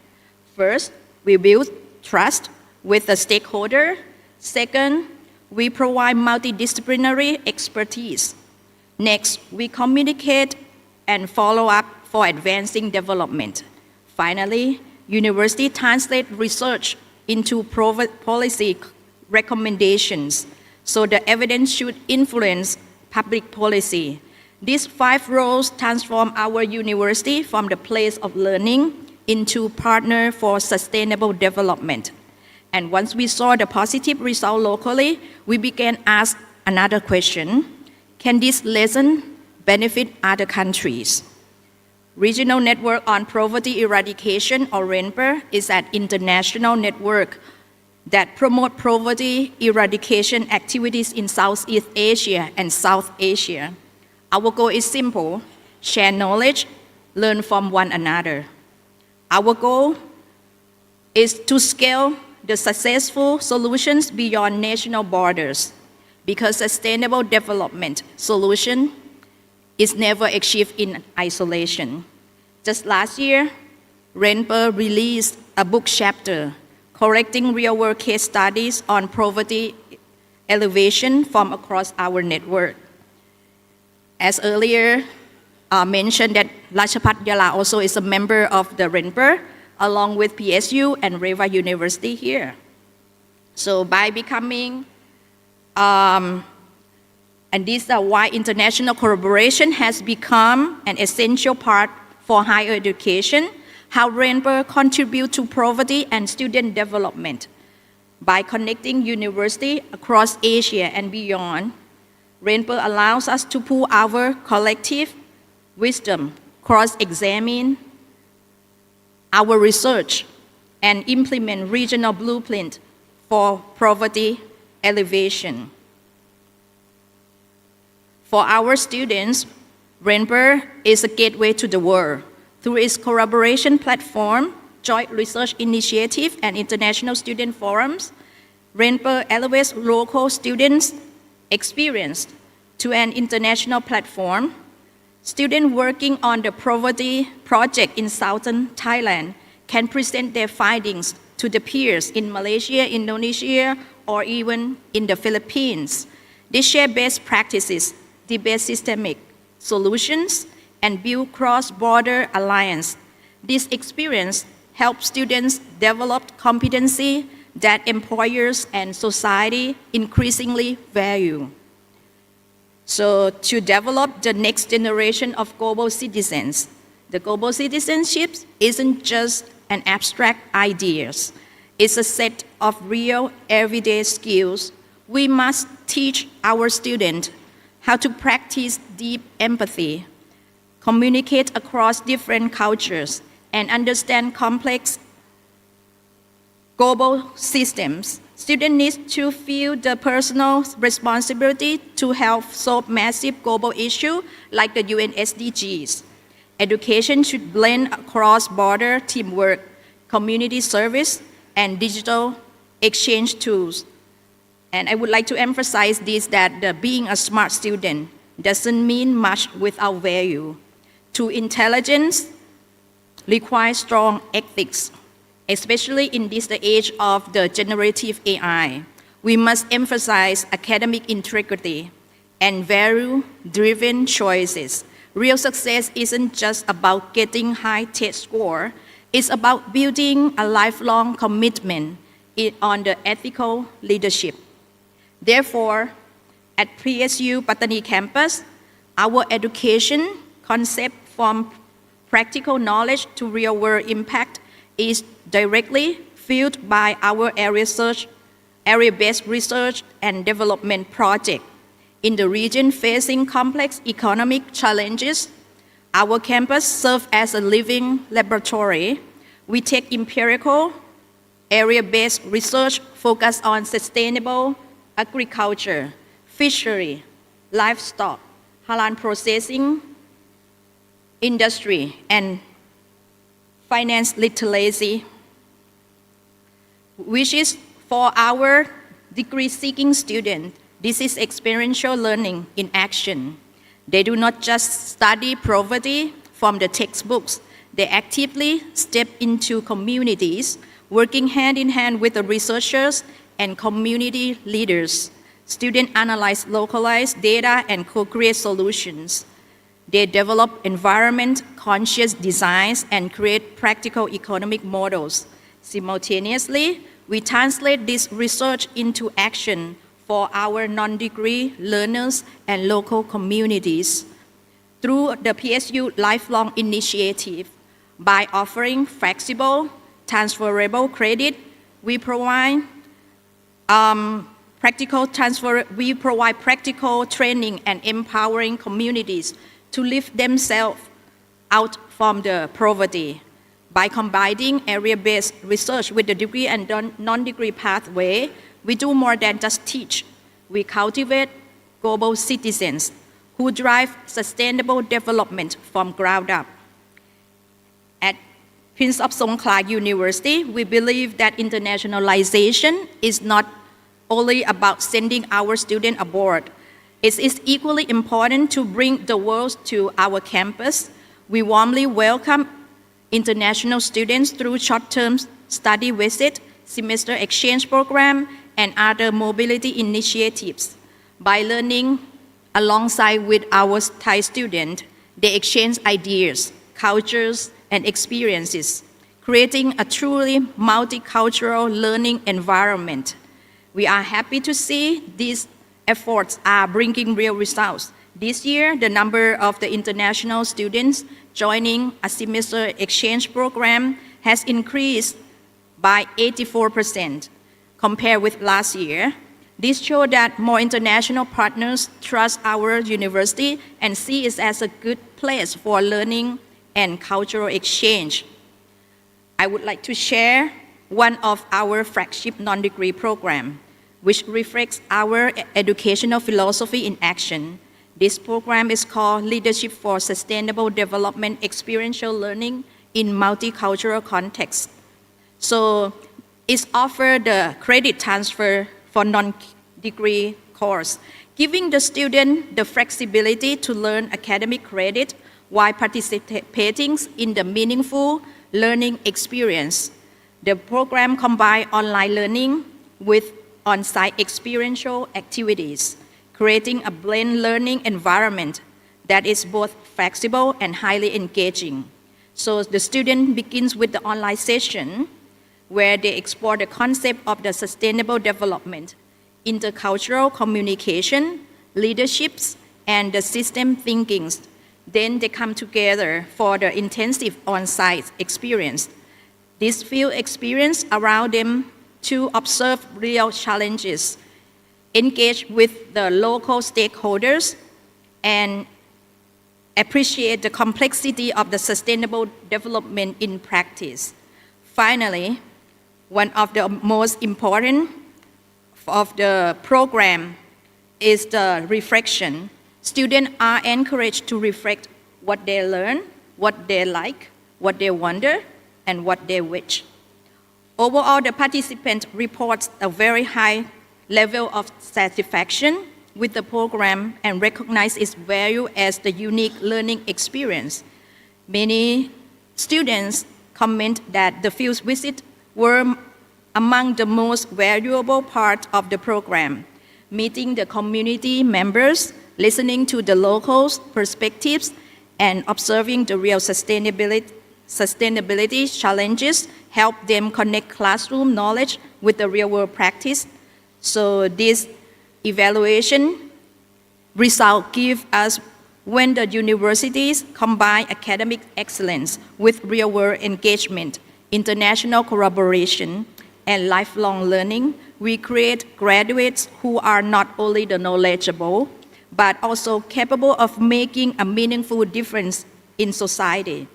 First, we build trust with the stakeholder. Second, we provide multidisciplinary expertise. Next, we communicate and follow up for advancing development. Finally, university translate research into policy recommendations, so the evidence should influence public policy. These 5 roles transform our university from the place of learning into partner for sustainable development. And once we saw the positive result locally, we began ask another question: can this lesson benefit other countries? Regional Network on Poverty Eradication, or RENPER, is an international network that promotes poverty eradication activities in Southeast Asia and South Asia. Our goal is simple: share knowledge, learn from one another. Our goal is to scale the successful solutions beyond national borders, because sustainable development solution is never achieved in isolation. Just last year, RENPER released a book chapter collecting real-world case studies on poverty elevation from across our network. As earlier mentioned, that Ratchapat Yala also is a member of the RENPER, along with PSU and Reva University here. So by becoming, and this is why international collaboration has become an essential part for higher education, how RENPER contribute to poverty and student development. By connecting universities across Asia and beyond, RENPER allows us to pool our collective wisdom, cross-examine our research, and implement regional blueprint for poverty elevation. For our students, RENPER is a gateway to the world. Through its collaboration platform, joint research initiative, and international student forums, RENPER elevates local students' experience to an international platform. Students working on the poverty project in southern Thailand can present their findings to the peers in Malaysia, Indonesia, or even in the Philippines. They share best practices, debate systemic solutions, and build cross-border alliance. This experience helps students develop competency that employers and society increasingly value. So to develop the next generation of global citizens, the global citizenship isn't just an abstract ideas. It's a set of real everyday skills. We must teach our students how to practice deep empathy, communicate across different cultures, and understand complex global systems Students need to feel the personal responsibility to help solve massive global issues like the UN SDGs. Education should blend cross-border teamwork, community service, and digital exchange tools. And I would like to emphasize this that being a smart student doesn't mean much without value. True intelligence requires strong ethics, especially in this age of the generative AI. We must emphasize academic integrity and value-driven choices. Real success isn't just about getting high test score, it's about building a lifelong commitment on the ethical leadership. Therefore, at PSU Pattani campus, our education concept from practical knowledge to real-world impact is directly fueled by our area-based research and development project. In the region facing complex economic challenges, our campus serves as a living laboratory. We take empirical, area-based research focused on sustainable agriculture, fishery, livestock, halal processing, industry, and finance literacy, which is for our degree-seeking students. This is experiential learning in action. They do not just study poverty from the textbooks. They actively step into communities, working hand in hand with the researchers and community leaders. Students analyze localized data and co-create solutions. They develop environment-conscious designs and create practical economic models. Simultaneously, we translate this research into action for our non-degree learners and local communities through the PSU Lifelong Initiative. By offering flexible, transferable credit, we provide practical training and empowering communities to lift themselves out from the poverty. By combining area-based research with the degree and non-degree pathway, we do more than just teach. We cultivate global citizens who drive sustainable development from ground up. At Prince of Songkla University, we believe that internationalization is not only about sending our students abroad. It is equally important to bring the world to our campus. We warmly welcome international students through short-term study visit, semester exchange program, and other mobility initiatives. By learning alongside with our Thai students, they exchange ideas, cultures, and experiences, creating a truly multicultural learning environment. We are happy to see these efforts are bringing real results. This year, the number of the international students joining a semester exchange program has increased by 84% compared with last year. This shows that more international partners trust our university and see it as a good place for learning and cultural exchange. I would like to share one of our flagship non-degree program, which reflects our educational philosophy in action. This program is called Leadership for Sustainable Development Experiential Learning in Multicultural Context. So it's offered the credit transfer for non-degree course, giving the student the flexibility to learn academic credit while participating in the meaningful learning experience. The program combines online learning with on-site experiential activities, creating a blended learning environment that is both flexible and highly engaging. So the student begins with the online session where they explore the concept of the sustainable development, intercultural communication, leaderships, and the system thinkings. Then they come together for the intensive on-site experience. This field experience allows them to observe real challenges, engage with the local stakeholders, and appreciate the complexity of the sustainable development in practice. Finally, one of the most important of the program is the reflection. Students are encouraged to reflect what they learn, what they like, what they wonder, and what they wish. Overall, the participant reports a very high level of satisfaction with the program and recognize its value as the unique learning experience. Many students comment that the field visits were among the most valuable part of the program, meeting the community members, listening to the locals' perspectives, and observing the real sustainability challenges help them connect classroom knowledge with the real-world practice. So this evaluation result give us when the universities combine academic excellence with real-world engagement, international collaboration, and lifelong learning, we create graduates who are not only the knowledgeable, but also capable of making a meaningful difference in society.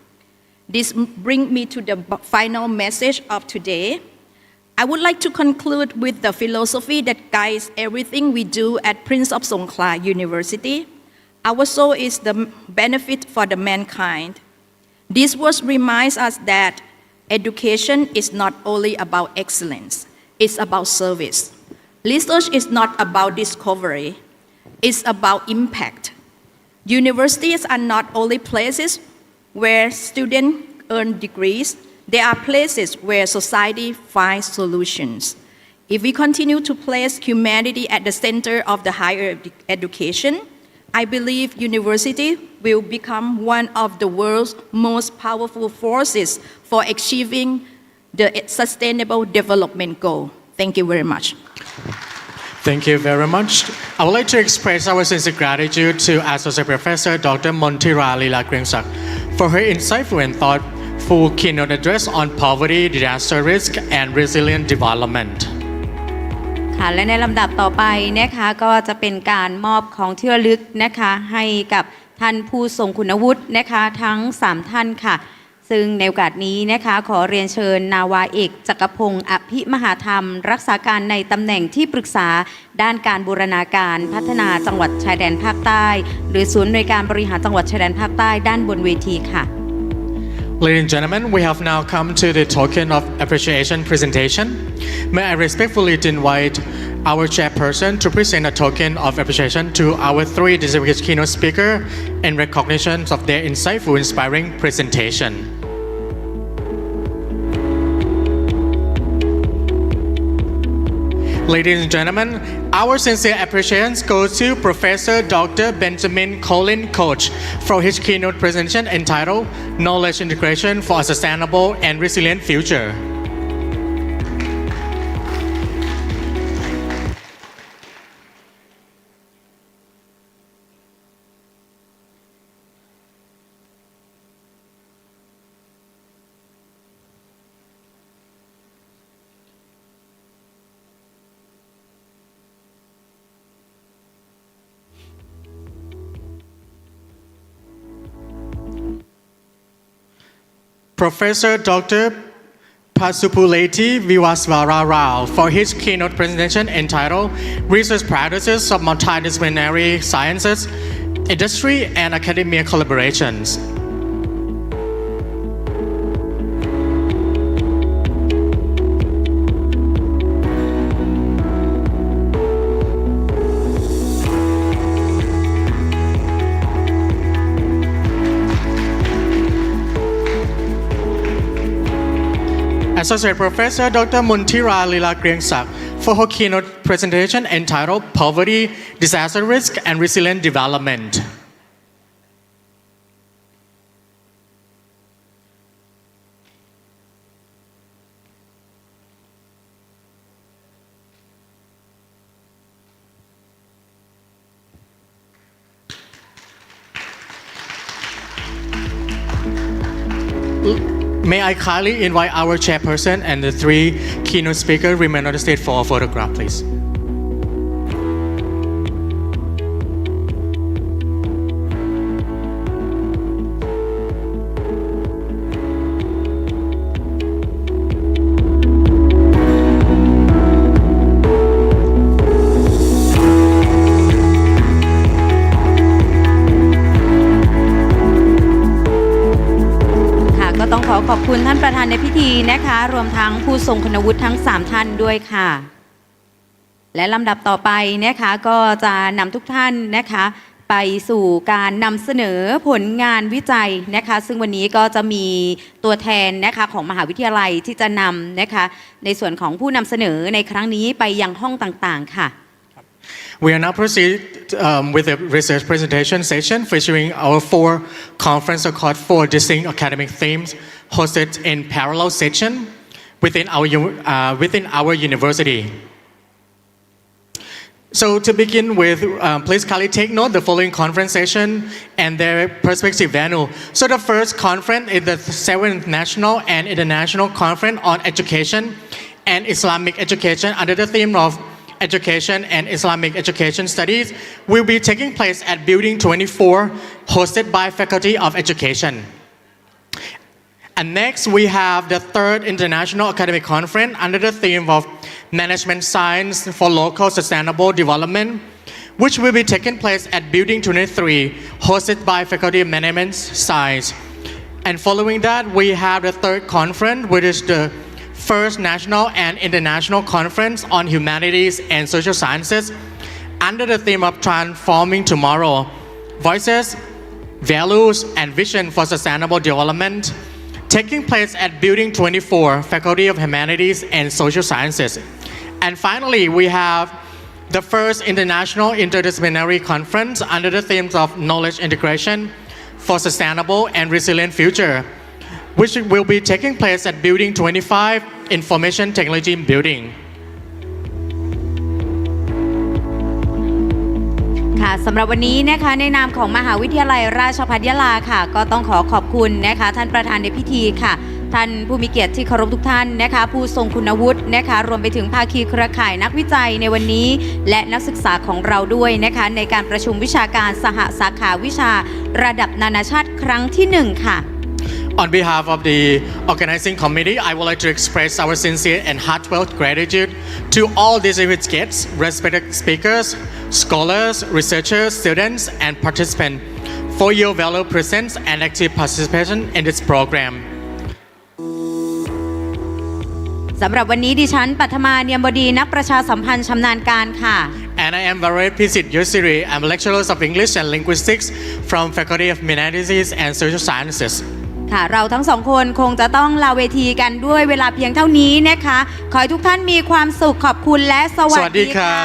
This brings me to the final message of today. I would like to conclude with the philosophy that guides everything we do at Prince of Songkhla University. Our soul is the benefit for the mankind. This verse reminds us that education is not only about excellence, it's about service. Research is not about discovery, it's about impact. Universities are not only places where students earn degrees, they are places where society finds solutions. If we continue to place humanity at the center of the higher education, I believe university will become one of the world's most powerful forces for achieving the Sustainable Development Goal. Thank you very much. Thank you very much. I would like to express our sincere gratitude to Associate Professor Dr. Montira Lila Kriengsak for her insightful and thoughtful keynote address on poverty, disaster risk, and resilient development. ค่ะและในลำดับต่อไปนะคะก็จะเป็นการมอบของที่ระลึกนะคะให้กับท่านผู้ทรงคุณวุฒินะคะทั้ง3ท่านค่ะซึ่งในโอกาสนี้นะคะขอเรียนเชิญนาวาเอกจักรพงศ์อภิมหาธรรมรักษาการในตำแหน่งที่ปรึกษาด้านการบูรณาการพัฒนาจังหวัดชายแดนภาคใต้หรือศูนย์หน่วยการบริหารจังหวัดชายแดนภาคใต้ด้านบนเวทีค่ะ Ladies and gentlemen, we have now come to the token of appreciation presentation. May I respectfully invite our chairperson to present a token of appreciation to our 3 distinguished keynote speakers in recognition of their insightful, inspiring presentation. Ladies and gentlemen, our sincere appreciation goes to Professor Dr. Benjamin Colin Koch for his keynote presentation entitled Knowledge Integration for a Sustainable and Resilient Future. Professor Dr. Pasupuleti Vivasvara Rao for his keynote presentation entitled Research Practices of Multidisciplinary Sciences, Industry and Academia Collaborations. Associate Professor Dr. Montira Lila Kriengsak for her keynote presentation entitled Poverty, Disaster Risk, and Resilient Development. May I kindly invite our chairperson and the 3 keynote speakers remain on the stage for a photograph, please. ขอบคุณท่านประธานในพิธีนะคะรวมทั้งผู้ทรงคุณวุฒิทั้ง3ท่านด้วยค่ะและลำดับต่อไปนะคะก็จะนำทุกท่านนะคะไปสู่การนำเสนอผลงานวิจัยนะคะซึ่งวันนี้ก็จะมีตัวแทนนะคะของมหาวิทยาลัยที่จะนำนะคะในส่วนของผู้นำเสนอในครั้งนี้ไปยังห้องต่างๆค่ะWe are now proceed with the research presentation session featuring our 4 conference across 4 distinct academic themes hosted in parallel session within our university. So to begin with, please kindly take note the following conference session and their perspective venue. So the first conference is the 7th National and International Conference on Education and Islamic Education under the theme of Education and Islamic Education Studies will be taking place at Building 24, hosted by Faculty of Education. And next, we have the 3rd International Academic Conference under the theme of Management Science for Local Sustainable Development, which will be taking place at Building 23, hosted by Faculty of Management Science. And following that, we have the 3rd conference, which is the First National and International Conference on Humanities and Social Sciences under the theme of Transforming Tomorrow, Voices, Values, and Vision for Sustainable Development, taking place at Building 24, Faculty of Humanities and Social Sciences. And finally, we have the first International Interdisciplinary Conference under the themes of Knowledge Integration for Sustainable and Resilient Future, which will be taking place at Building 25, Information Technology Building. ค่ะสำหรับวันนี้นะคะในนามของมหาวิทยาลัยราชภัฏยะลาค่ะก็ต้องขอบคุณนะคะท่านประธานในพิธีค่ะท่านผู้มีเกียรติที่เคารพทุกท่านนะคะผู้ทรงคุณวุฒินะคะรวมไปถึงภาคีเครือข่ายนักวิจัยในวันนี้และนักศึกษาของเราด้วยนะคะในการประชุมวิชาการสหสาขาวิชาระดับนานาชาติครั้งที่1ค่ะOn behalf of the organizing committee, I would like to express our sincere and heartfelt gratitude to all distinguished guests, respected speakers, scholars, researchers, students, and participants for your valuable presence and active participation in this program. สำหรับวันนี้ดิฉันปัทมาเนียมบดีนักประชาสัมพันธ์ชำนาญการค่ะ And I am Varet Pisit Yosiri. I'm a lecturer of English and Linguistics from Faculty of Humanities and Social Sciences. ค่ะเราทั้งสองคนคงจะต้องลาเวทีกันด้วยเวลาเพียงเท่านี้นะคะขอให้ทุกท่านมีความสุขขอบคุณและสวัสดีค่ะ